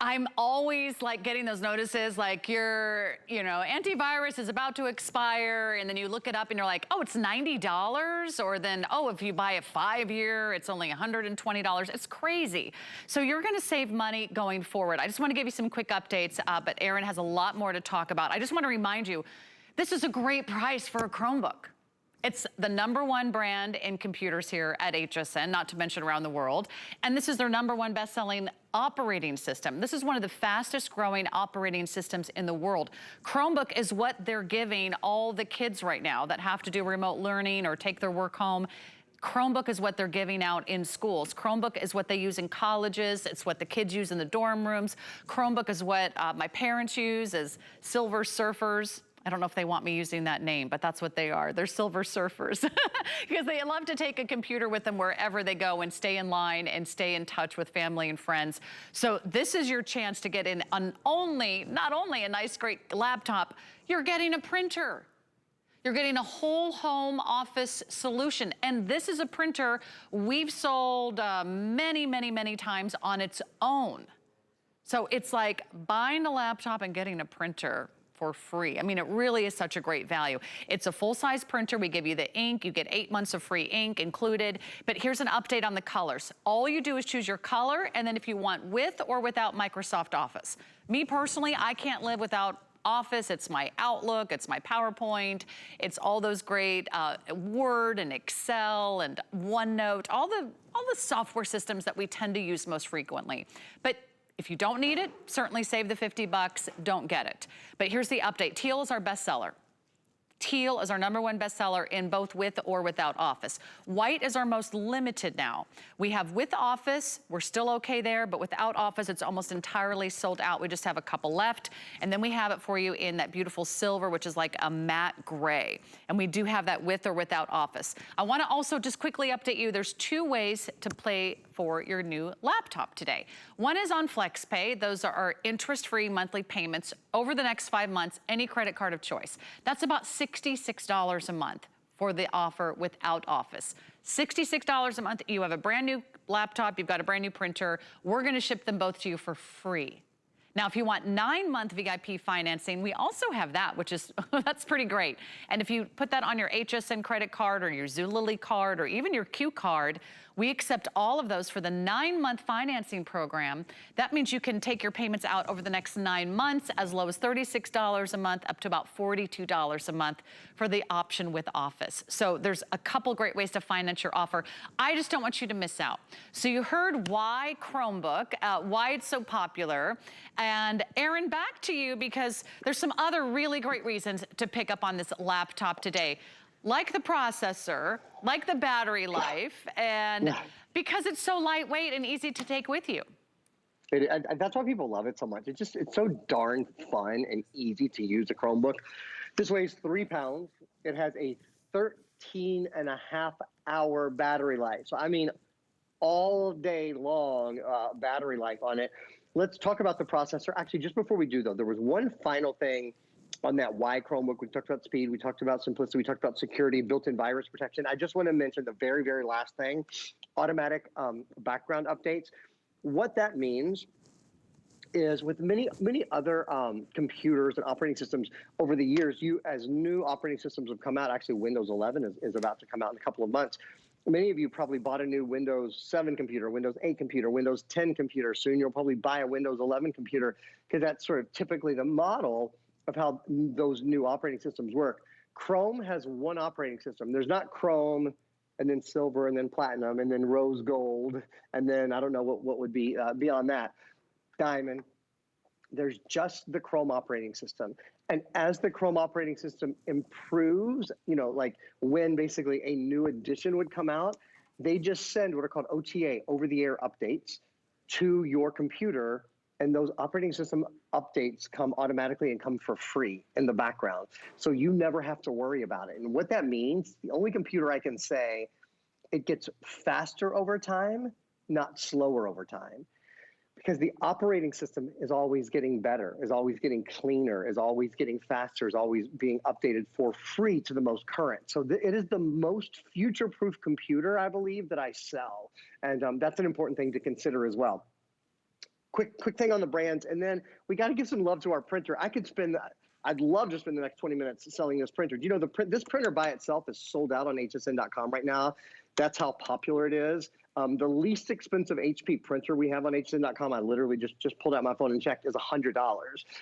I'm always like getting those notices like your, antivirus is about to expire, and then you look it up and you're like, oh, it's $90, or then, oh, if you buy a 5-year, it's only $120. It's crazy. So you're gonna save money going forward. I just wanna give you some quick updates, but Aaron has a lot more to talk about. I just wanna remind you, this is a great price for a Chromebook. It's the #1 brand in computers here at HSN, not to mention around the world. And this is their #1 best-selling operating system. This is one of the fastest growing operating systems in the world. Chromebook is what they're giving all the kids right now that have to do remote learning or take their work home. Chromebook is what they're giving out in schools. Chromebook is what they use in colleges. It's what the kids use in the dorm rooms. Chromebook is what my parents use as silver surfers. I don't know if they want me using that name, but that's what they are. They're silver surfers because they love to take a computer with them wherever they go and stay in line and stay in touch with family and friends. So this is your chance to get in not only a nice, great laptop, you're getting a printer. You're getting a whole home office solution. And this is a printer we've sold many, many, many times on its own. So it's like buying a laptop and getting a printer for free. I mean, it really is such a great value. It's a full-size printer. We give you the ink. You get 8 months of free ink included. But here's an update on the colors. All you do is choose your color, and then if you want with or without Microsoft Office. Me personally, I can't live without Office. It's my Outlook, it's my PowerPoint, it's all those great Word and Excel and OneNote, all the software systems that we tend to use most frequently. But if you don't need it, certainly save the $50, don't get it. But here's the update. Teal is our bestseller. Teal is our #1 bestseller in both with or without Office. White is our most limited now. We have with Office, we're still okay there, but without Office, it's almost entirely sold out. We just have a couple left. And then we have it for you in that beautiful silver, which is like a matte gray. And we do have that with or without Office. I wanna also just quickly update you, there's 2 ways to play for your new laptop today. One is on FlexPay. Those are our interest-free monthly payments over the next 5 months, any credit card of choice. That's about $66 a month for the offer without Office. $66 a month, you have a brand new laptop, you've got a brand new printer, we're gonna ship them both to you for free. Now, if you want 9-month VIP financing, we also have that, which is, that's pretty great. And if you put that on your HSN credit card or your Zulily card or even your Q card, we accept all of those for the 9-month financing program. That means you can take your payments out over the next 9 months as low as $36 a month up to about $42 a month for the option with Office. So there's a couple great ways to finance your offer. I just don't want you to miss out. So you heard why Chromebook, why it's so popular. And Aaron, back to you because there's some other really great reasons to pick up on this laptop today. Like the processor, like the battery life, and because it's so lightweight and easy to take with you. That's why people love it so much. It's so darn fun and easy to use a Chromebook. This weighs 3 pounds. It has a 13.5-hour battery life. So I mean, all day long battery life on it. Let's talk about the processor. Actually, just before we do though, there was one final thing on that why Chromebook. We talked about speed, we talked about simplicity, we talked about security, built-in virus protection. I just want to mention the very, very last thing, automatic background updates. What that means is with many other computers and operating systems over the years, as new operating systems have come out, actually Windows 11 is about to come out in a couple of months, Many of you probably bought a new Windows 7 computer, Windows 8 computer, Windows 10 computer. Soon you'll probably buy a Windows 11 computer because that's sort of typically the model of how those new operating systems work. Chrome has one operating system. There's not Chrome and then silver and then platinum and then rose gold and then I don't know what would be beyond that, diamond. There's just the Chrome operating system. And as the Chrome operating system improves, you know, like when basically a new edition would come out, they just send what are called OTA, over-the-air updates, to your computer. And those operating system updates come automatically and come for free in the background. So you never have to worry about it. And what that means, the only computer I can say, it gets faster over time, not slower over time. Because the operating system is always getting better, is always getting cleaner, is always getting faster, is always being updated for free to the most current. So it is the most future-proof computer, I believe, that I sell. And that's an important thing to consider as well. Quick thing on the brands, and then we got to give some love to our printer. I'd love to spend the next 20 minutes selling this printer. Do you know this printer by itself is sold out on hsn.com right now? That's how popular it is. The least expensive HP printer we have on hsn.com, I literally just pulled out my phone and checked, is $100.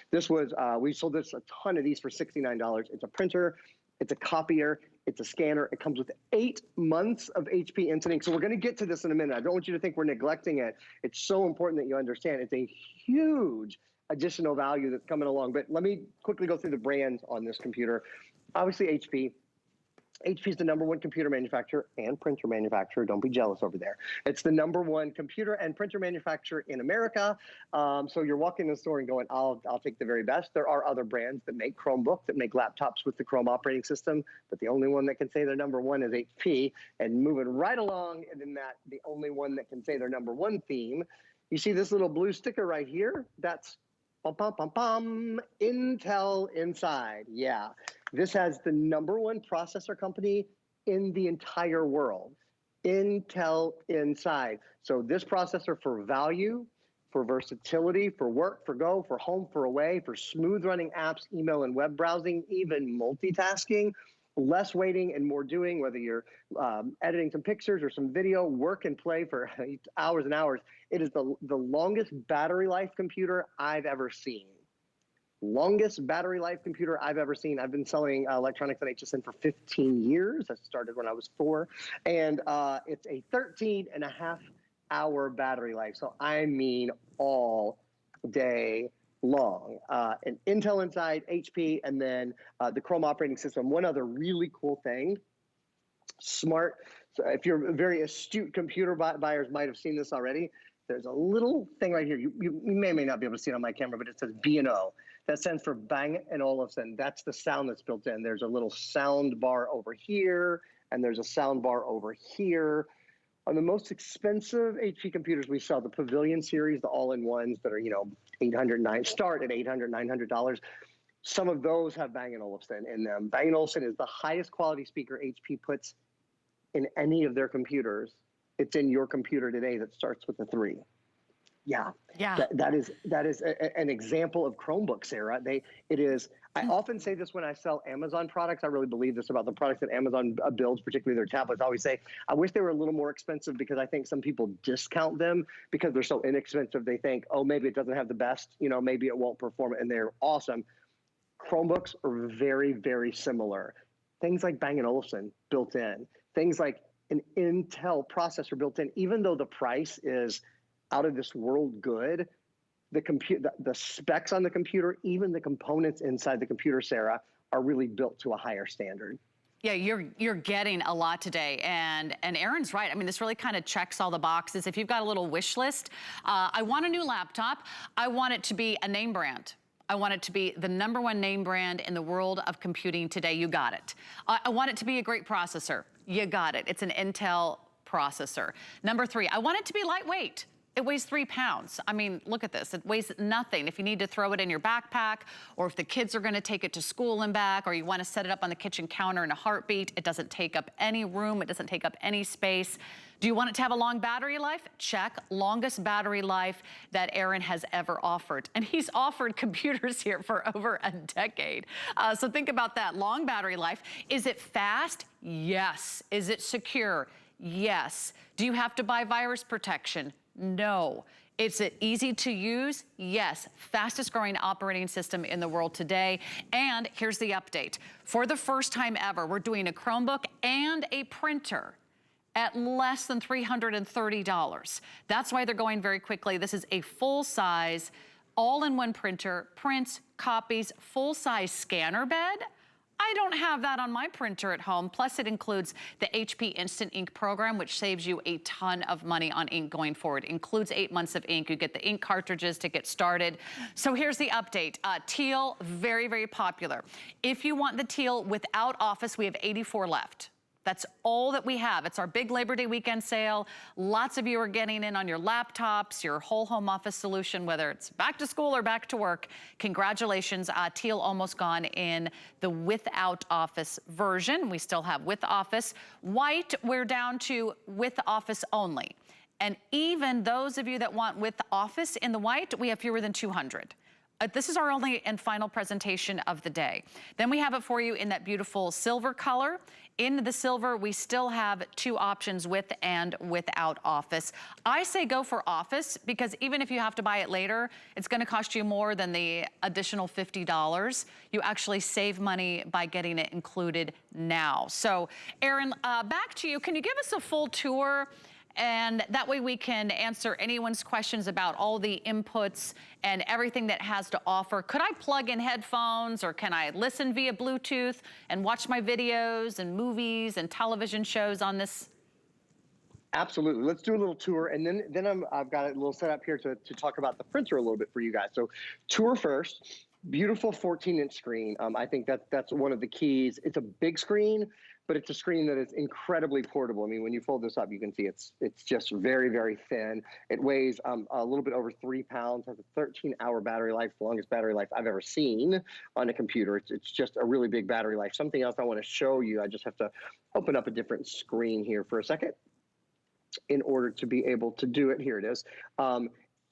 This was, we sold this a ton of these for $69. It's a printer, it's a copier, it's a scanner. It comes with 8 months of HP Instant Ink. So we're going to get to this in a minute. I don't want you to think we're neglecting it. It's so important that you understand it's a huge additional value that's coming along. But let me quickly go through the brands on this computer. Obviously, HP. HP is the #1 computer manufacturer and printer manufacturer. Don't be jealous over there. It's the #1 computer and printer manufacturer in America. So you're walking in the store and going, I'll take the very best. There are other brands that make Chromebook, that make laptops with the Chrome operating system, but the only one that can say they're #1 is HP. And moving right along, and in that, the only one that can say they're #1 theme. You see this little blue sticker right here? That's Intel inside. Yeah. This has the #1 processor company in the entire world. Intel inside. So this processor for value, for versatility, for work, for go, for home, for away, for smooth running apps, email and web browsing, even multitasking, less waiting and more doing, whether you're editing some pictures or some video, work and play for hours and hours. It is the longest battery life computer I've ever seen. Longest battery life computer I've ever seen. I've been selling electronics on HSN for 15 years. I started when I was 4. And it's a 13.5-hour battery life. So I mean all day long. And Intel inside, HP, and then the Chrome operating system. One other really cool thing, smart. So if you're very astute computer buyers might have seen this already. There's a little thing right here. You may or may not be able to see it on my camera, but it says B&O. That stands for Bang & Olufsen. That's the sound that's built in. There's a little sound bar over here, and there's a sound bar over here. On the most expensive HP computers we sell, the Pavilion series, the all-in-ones that are, you know, start at $800, $900. Some of those have Bang & Olufsen in them. Bang & Olufsen is the highest quality speaker HP puts in any of their computers. It's in your computer today that starts with a 3. Yeah. That is an example of Chromebook, Sarah. I often say this when I sell Amazon products. I really believe this about the products that Amazon builds, particularly their tablets. I always say, I wish they were a little more expensive because I think some people discount them because they're so inexpensive. They think, oh, maybe it doesn't have the best, you know, maybe it won't perform, and they're awesome. Chromebooks are very, very similar. Things like Bang & Olufsen built in. Things like an Intel processor built in, even though the price is out of this world good, the specs on the computer, even the components inside the computer, Sarah, are really built to a higher standard. Yeah, you're getting a lot today, and Aaron's right. I mean, this really kind of checks all the boxes. If you've got a little wish list, I want a new laptop. I want it to be a name brand. I want it to be the #1 name brand in the world of computing today. You got it. I want it to be a great processor. You got it. It's an Intel processor. #3, I want it to be lightweight. It weighs 3 pounds. I mean, look at this. It weighs nothing. If you need to throw it in your backpack, or if the kids are gonna take it to school and back, or you wanna set it up on the kitchen counter in a heartbeat, it doesn't take up any room, it doesn't take up any space. Do you want it to have a long battery life? Check. Longest battery life that Aaron has ever offered. And he's offered computers here for over a decade. So think about that. Long battery life. Is it fast? Yes. Is it secure? Yes. Do you have to buy virus protection? No. Is it easy to use? Yes. Fastest growing operating system in the world today. And here's the update. For the first time ever, we're doing a Chromebook and a printer at less than $330. That's why they're going very quickly. This is a full-size, all-in-one printer, prints, copies, full-size scanner bed. I don't have that on my printer at home. Plus, it includes the HP Instant Ink program, which saves you a ton of money on ink going forward. It includes 8 months of ink. You get the ink cartridges to get started. So here's the update. Teal, very, very popular. If you want the teal without Office, we have 84 left. That's all that we have. It's our big Labor Day weekend sale. Lots of you are getting in on your laptops, your whole home office solution, whether it's back to school or back to work. Congratulations. Teal almost gone in the without Office version. We still have with Office. White, we're down to with Office only. And even those of you that want with Office in the white, we have fewer than 200. This is our only and final presentation of the day. Then we have it for you in that beautiful silver color. In the silver, we still have 2 options, with and without Office. I say go for Office because even if you have to buy it later, it's gonna cost you more than the additional $50. You actually save money by getting it included now. So, Aaron, back to you. Can you give us a full tour? And that way we can answer anyone's questions about all the inputs and everything that has to offer. Could I plug in headphones, or can I listen via Bluetooth and watch my videos and movies and television shows on this? Absolutely. Let's do a little tour, and then I've got a little set up here to talk about the printer a little bit for you guys. So tour first. Beautiful 14-inch screen. I think that's one of the keys. It's a big screen, but it's a screen that is incredibly portable. I mean, when you fold this up, you can see it's just very, very thin. It weighs a little bit over 3 pounds, has a 13-hour battery life, the longest battery life I've ever seen on a computer. It's just a really big battery life. Something else I want to show you, I just have to open up a different screen here for a second in order to be able to do it. Here it is.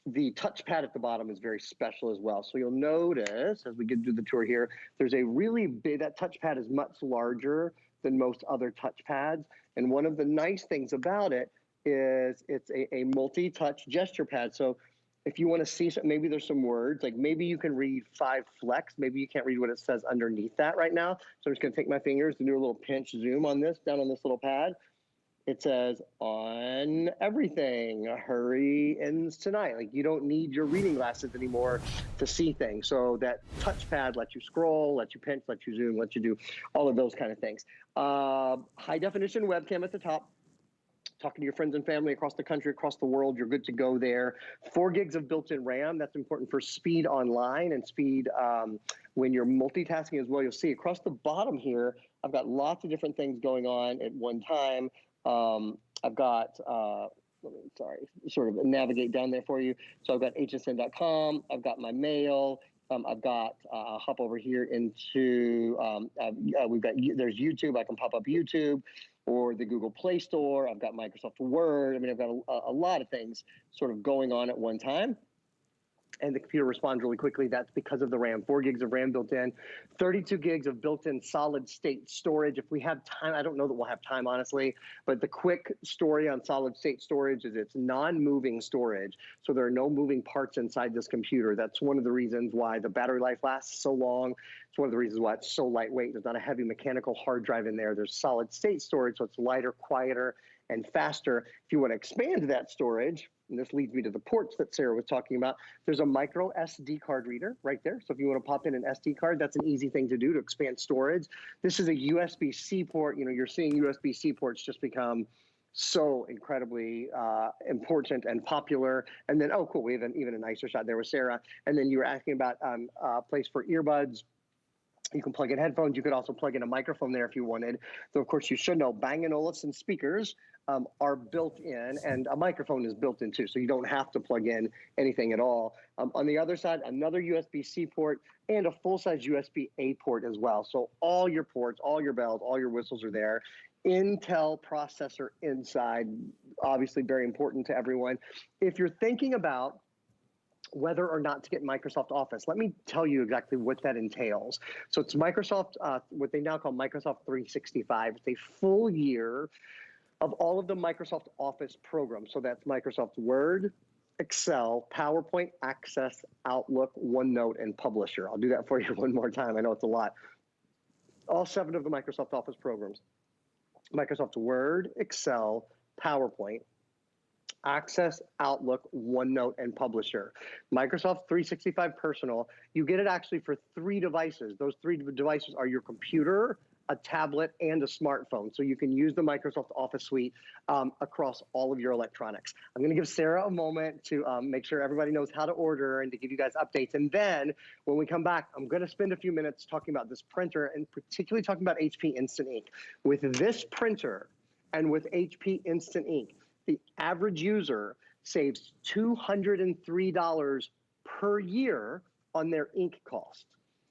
The touchpad at the bottom is very special as well. So you'll notice as we get to the tour here, there's a really big, that touchpad is much larger than most other touchpads. And one of the nice things about it is it's a multi-touch gesture pad. So if you want to see, maybe there's some words, like maybe you can read 5 flex, maybe you can't read what it says underneath that right now. So I'm just going to take my fingers and do a little pinch zoom on this, down on this little pad. It says on everything, hurry ends tonight. Like, you don't need your reading glasses anymore to see things. So that touchpad lets you scroll, lets you pinch, lets you zoom, lets you do all of those kind of things. High definition webcam at the top. Talking to your friends and family across the country, across the world, you're good to go there. 4 gigs of built-in RAM. That's important for speed online and speed when you're multitasking as well. You'll see across the bottom here, I've got lots of different things going on at one time. I've got, sort of navigate down there for you. So I've got hsn.com, I've got my mail, I've got, I'll hop over here into, there's YouTube, I can pop up YouTube or the Google Play Store. I've got Microsoft Word. I mean, I've got a lot of things sort of going on at one time. And the computer responds really quickly. That's because of the RAM. 4 gigs of RAM built in, 32 gigs of built-in solid-state storage. If we have time, I don't know that we'll have time, honestly, but the quick story on solid-state storage is it's non-moving storage. So there are no moving parts inside this computer. That's one of the reasons why the battery life lasts so long. It's one of the reasons why it's so lightweight. There's not a heavy mechanical hard drive in there. There's solid-state storage, so it's lighter, quieter, and faster. If you want to expand that storage, and this leads me to the ports that Sarah was talking about, there's a micro SD card reader right there. So if you want to pop in an SD card, that's an easy thing to do to expand storage. This is a USB-C port. You know, you're seeing USB-C ports just become so incredibly important and popular. And then, oh, cool, we have even a nicer shot there with Sarah. And then you were asking about a place for earbuds. You can plug in headphones. You could also plug in a microphone there if you wanted. So, of course, you should know Bang & Olufsen speakers are built in, and a microphone is built in too. So you don't have to plug in anything at all. On the other side, another USB-C port and a full-size USB-A port as well. So all your ports, all your bells, all your whistles are there. Intel processor inside, obviously very important to everyone. If you're thinking about whether or not to get Microsoft Office, let me tell you exactly what that entails. So it's Microsoft, what they now call Microsoft 365. It's a full year of all of the Microsoft Office programs. So that's Microsoft Word, Excel, PowerPoint, Access, Outlook, OneNote, and Publisher. I'll do that for you one more time. I know it's a lot. All 7 of the Microsoft Office programs. Microsoft Word, Excel, PowerPoint, Access, Outlook, OneNote, and Publisher. Microsoft 365 Personal, you get it actually for 3 devices. Those 3 devices are your computer, a tablet, and a smartphone. So you can use the Microsoft Office suite across all of your electronics. I'm gonna give Sarah a moment to make sure everybody knows how to order and to give you guys updates. And then when we come back, I'm gonna spend a few minutes talking about this printer and particularly talking about HP Instant Ink. With this printer and with HP Instant Ink, the average user saves $203 per year on their ink cost.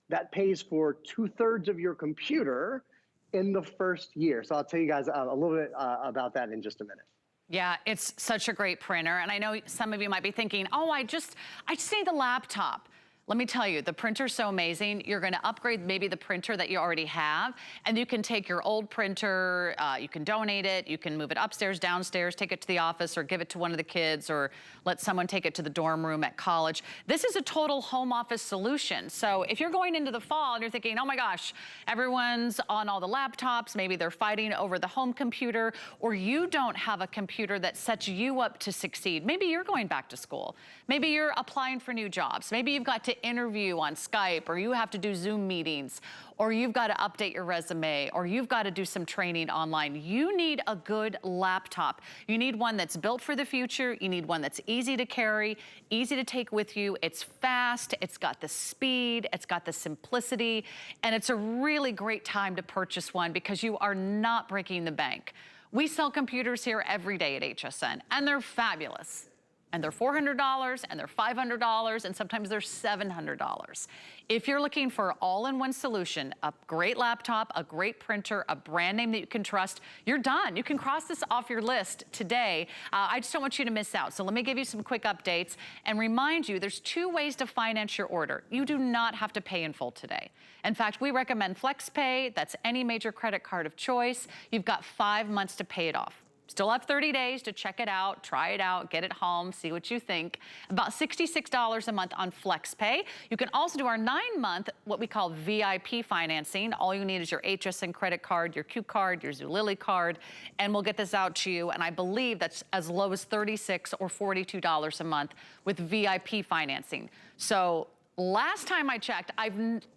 That pays for 2/3 of your computer in the first year. So I'll tell you guys a little bit about that in just a minute. Yeah, it's such a great printer. And I know some of you might be thinking, oh, I just need the laptop. Let me tell you, the printer's so amazing. You're gonna upgrade maybe the printer that you already have, and you can take your old printer, you can donate it, you can move it upstairs, downstairs, take it to the office, or give it to one of the kids, or let someone take it to the dorm room at college. This is a total home office solution. So if you're going into the fall and you're thinking, oh my gosh, everyone's on all the laptops, maybe they're fighting over the home computer, or you don't have a computer that sets you up to succeed. Maybe you're going back to school. Maybe you're applying for new jobs. Maybe you've got to interview on Skype, or you have to do Zoom meetings, or you've got to update your resume, or you've got to do some training online. You need a good laptop. You need one that's built for the future. You need one that's easy to carry, easy to take with you. It's fast, it's got the speed, it's got the simplicity, and it's a really great time to purchase one because you are not breaking the bank. We sell computers here every day at HSN, and they're fabulous. And they're $400, and they're $500, and sometimes they're $700. If you're looking for an all-in-one solution, a great laptop, a great printer, a brand name that you can trust, you're done. You can cross this off your list today. I just don't want you to miss out. So let me give you some quick updates and remind you there's 2 ways to finance your order. You do not have to pay in full today. In fact, we recommend FlexPay. That's any major credit card of choice. You've got 5 months to pay it off. Still have 30 days to check it out, try it out, get it home, see what you think. About $66 a month on FlexPay. You can also do our 9-month, what we call VIP financing. All you need is your HSN credit card, your Q card, your Zulily card, and we'll get this out to you. And I believe that's as low as $36 or $42 a month with VIP financing. So last time I checked, I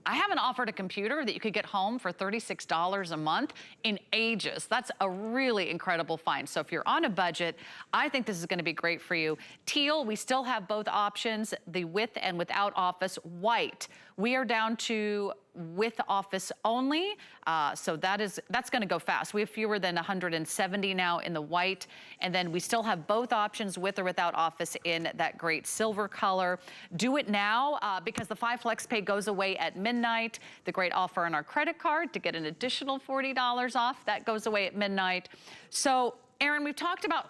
haven't offered a computer that you could get home for $36 a month in ages. That's a really incredible find. So if you're on a budget, I think this is gonna be great for you. Teal, we still have both options, the with and without office. White, we are down to with office only. So that's gonna go fast. We have fewer than 170 now in the white. And then we still have both options with or without office in that great silver color. Do it now because the 5 FlexPay goes away at midnight. The great offer on our credit card to get an additional $40 off, that goes away at midnight. So Aaron, we've talked about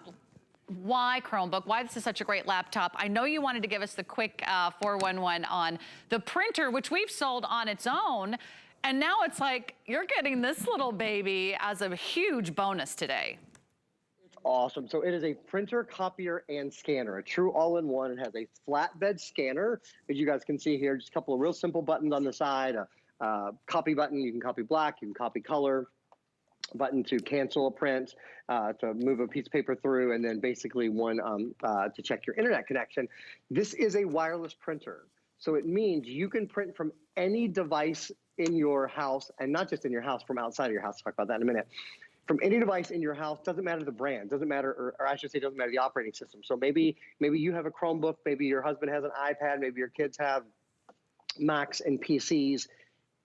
why Chromebook, why this is such a great laptop. I know you wanted to give us the quick 411 on the printer, which we've sold on its own. And now it's like, you're getting this little baby as a huge bonus today. It's awesome. So it is a printer, copier, and scanner, a true all-in-one. It has a flatbed scanner, as you guys can see here, just a couple of real simple buttons on the side, a copy button, you can copy black, you can copy color, button to cancel a print, to move a piece of paper through, and then basically one to check your internet connection. This is a wireless printer. So it means you can print from any device in your house, and not just in your house, from outside of your house. Talk about that in a minute. From any device in your house, doesn't matter the brand, doesn't matter, or I should say doesn't matter the operating system. So maybe you have a Chromebook, maybe your husband has an iPad, maybe your kids have Macs and PCs.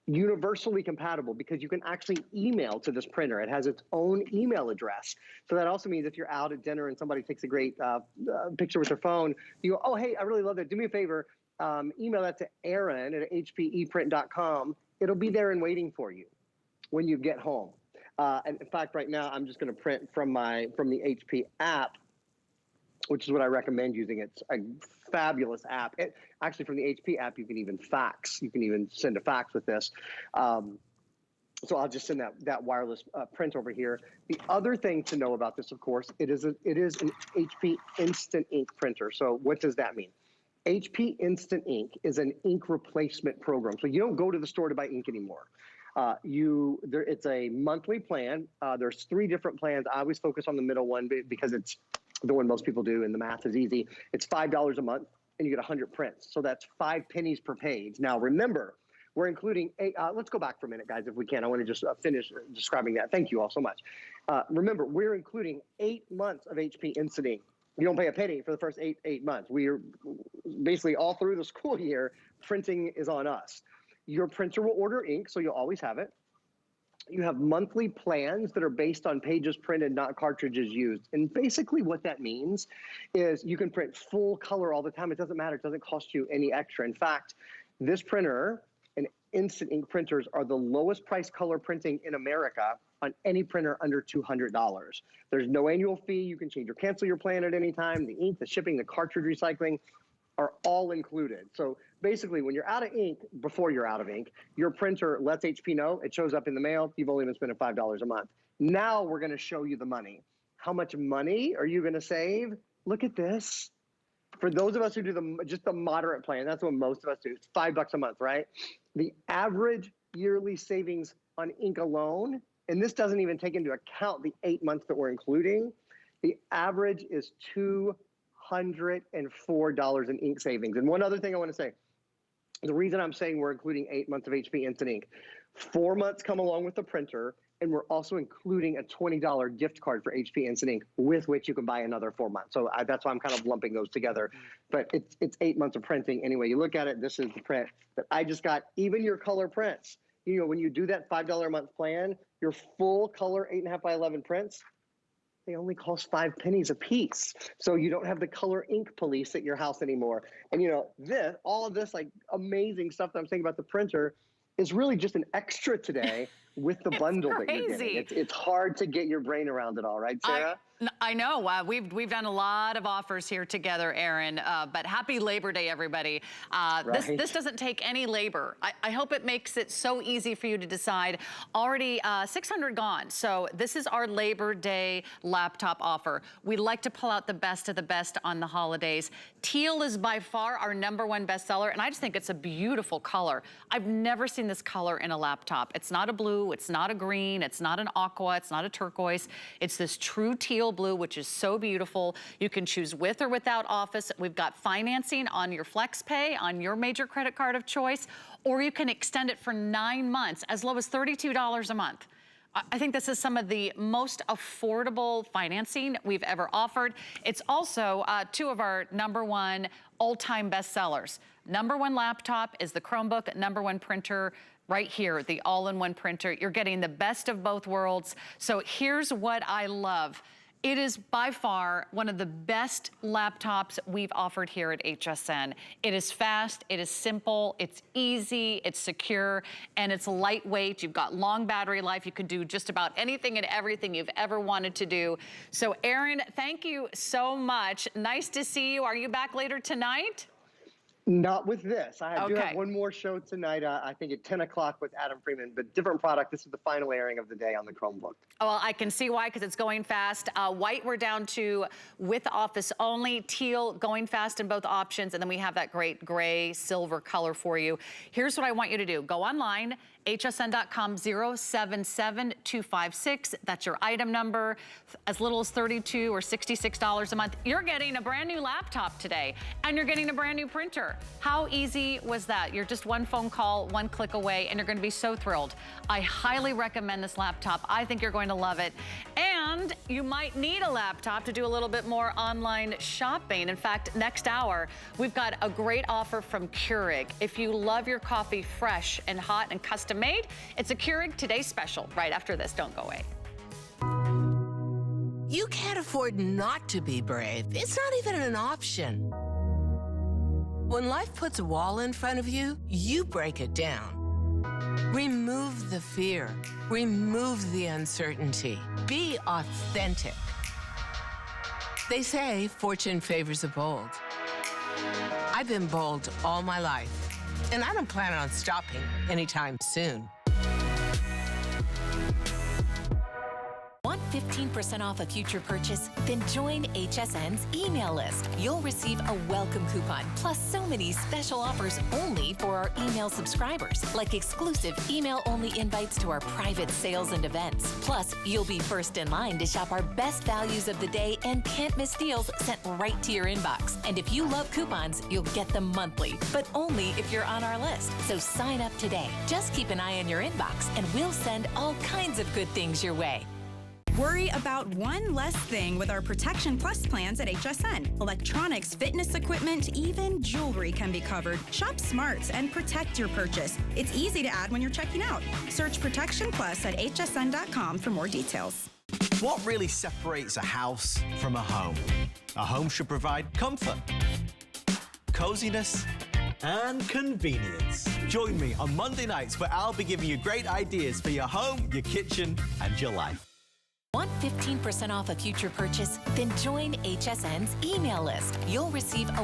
Universally compatible because you can actually email to this printer. It has its own email address. So that also means if you're out at dinner and somebody takes a great picture with their phone, you go, oh, hey, I really love that. Do me a favor, email that to Aaron at hpeprint.com. It'll be there and waiting for you when you get home. And in fact, right now, I'm just going to print from the HP app, which is what I recommend using. It's a fabulous app. Actually, from the HP app, you can even fax. You can even send a fax with this. So I'll just send that wireless print over here. The other thing to know about this, of course, it is an HP Instant Ink printer. So what does that mean? HP Instant Ink is an ink replacement program. So you don't go to the store to buy ink anymore. It's a monthly plan. There's 3 different plans. I always focus on the middle one because it's the one most people do, and the math is easy. It's $5 a month, and you get 100 prints. So that's 5 pennies per page. Now, remember, we're including let's go back for a minute, guys, if we can. I want to just finish describing that. Thank you all so much. Remember, we're including 8 months of HP Instant Ink. You don't pay a penny for the first eight months. We are basically all through the school year, printing is on us. Your printer will order ink, so you'll always have it. You have monthly plans that are based on pages printed, not cartridges used. And basically what that means is you can print full color all the time. It doesn't matter. It doesn't cost you any extra. In fact, this printer and Instant Ink printers are the lowest price color printing in America on any printer under $200. There's no annual fee. You can change or cancel your plan at any time. The ink, the shipping, the cartridge recycling are all included. So basically, when you're out of ink, before you're out of ink, your printer lets HP know, it shows up in the mail, you've only been spending $5 a month. Now we're gonna show you the money. How much money are you gonna save? Look at this. For those of us who do just the moderate plan, that's what most of us do, it's $5 a month, right? The average yearly savings on ink alone, and this doesn't even take into account the 8 months that we're including, the average is $204 in ink savings. And one other thing I want to say, the reason I'm saying we're including 8 months of HP Instant Ink, 4 months come along with the printer, and we're also including a $20 gift card for HP Instant Ink, with which you can buy another 4 months. So that's why I'm kind of lumping those together. But it's 8 months of printing. Anyway, you look at it, this is the print that I just got. Even your color prints, you know, when you do that $5 a month plan, your full color 8.5 by 11 prints, they only cost 5 pennies a piece. So you don't have the color ink police at your house anymore. And you know, all of this like amazing stuff that I'm saying about the printer is really just an extra today with the bundle that you're getting. It's hard to get your brain around it all, right, Sarah? I know. We've done a lot of offers here together, Aaron, but happy Labor Day, everybody. Right. This doesn't take any labor. I hope it makes it so easy for you to decide. Already 600 gone. So this is our Labor Day laptop offer. We like to pull out the best of the best on the holidays. Teal is by far our #1 bestseller, and I just think it's a beautiful color. I've never seen this color in a laptop. It's not a blue, it's not a green, it's not an aqua, it's not a turquoise. It's this true teal blue, which is so beautiful. You can choose with or without Office. We've got financing on your FlexPay, on your major credit card of choice, or you can extend it for 9 months, as low as $32 a month. I think this is some of the most affordable financing we've ever offered. It's also 2 of our #1 all-time bestsellers. #1 laptop is the Chromebook, #1 printer right here, the all-in-one printer. You're getting the best of both worlds. So here's what I love. It is by far one of the best laptops we've offered here at HSN. It is fast, it is simple, it's easy, it's secure, and it's lightweight. You've got long battery life. You could do just about anything and everything you've ever wanted to do. So Aaron, thank you so much. Nice to see you. Are you back later tonight? Not with this. I do have one more show tonight, I think at 10 o'clock with Adam Freeman, but different product. This is the final airing of the day on the Chromebook. Oh, well, I can see why, because it's going fast. White, we're down to with Office only. Teal, going fast in both options. And then we have that great gray, silver color for you. Here's what I want you to do. Go online, hsn.com 077256. That's your item number. As little as $32 or $66 a month. You're getting a brand new laptop today, and you're getting a brand new printer. How easy was that? You're just one phone call, one click away, and you're going to be so thrilled. I highly recommend this laptop. I think you're going to love it. And you might need a laptop to do a little bit more online shopping. In fact, next hour, we've got a great offer from Keurig. If you love your coffee fresh and hot and custom made, it's a Keurig Today special right after this. Don't go away. You can't afford not to be brave. It's not even an option. When life puts a wall in front of you, you break it down. Remove the fear. Remove the uncertainty. Be authentic. They say fortune favors the bold. I've been bold all my life, and I don't plan on stopping anytime soon. 15% off a future purchase? Then join HSN's email list. You'll receive a welcome coupon, plus so many special offers only for our email subscribers, like exclusive email-only invites to our private sales and events. Plus, you'll be first in line to shop our best values of the day and can't miss deals sent right to your inbox. And if you love coupons, you'll get them monthly, but only if you're on our list. So sign up today. Just keep an eye on your inbox, and we'll send all kinds of good things your way. Worry about one less thing with our Protection Plus plans at HSN. Electronics, fitness equipment, even jewelry can be covered. Shop smart and protect your purchase. It's easy to add when you're checking out. Search Protection Plus at hsn.com for more details. What really separates a house from a home? A home should provide comfort, coziness, and convenience. Join me on Monday nights where I'll be giving you great ideas for your home, your kitchen, and your life. Want 15% off a future purchase? Then join HSN's email list. You'll receive a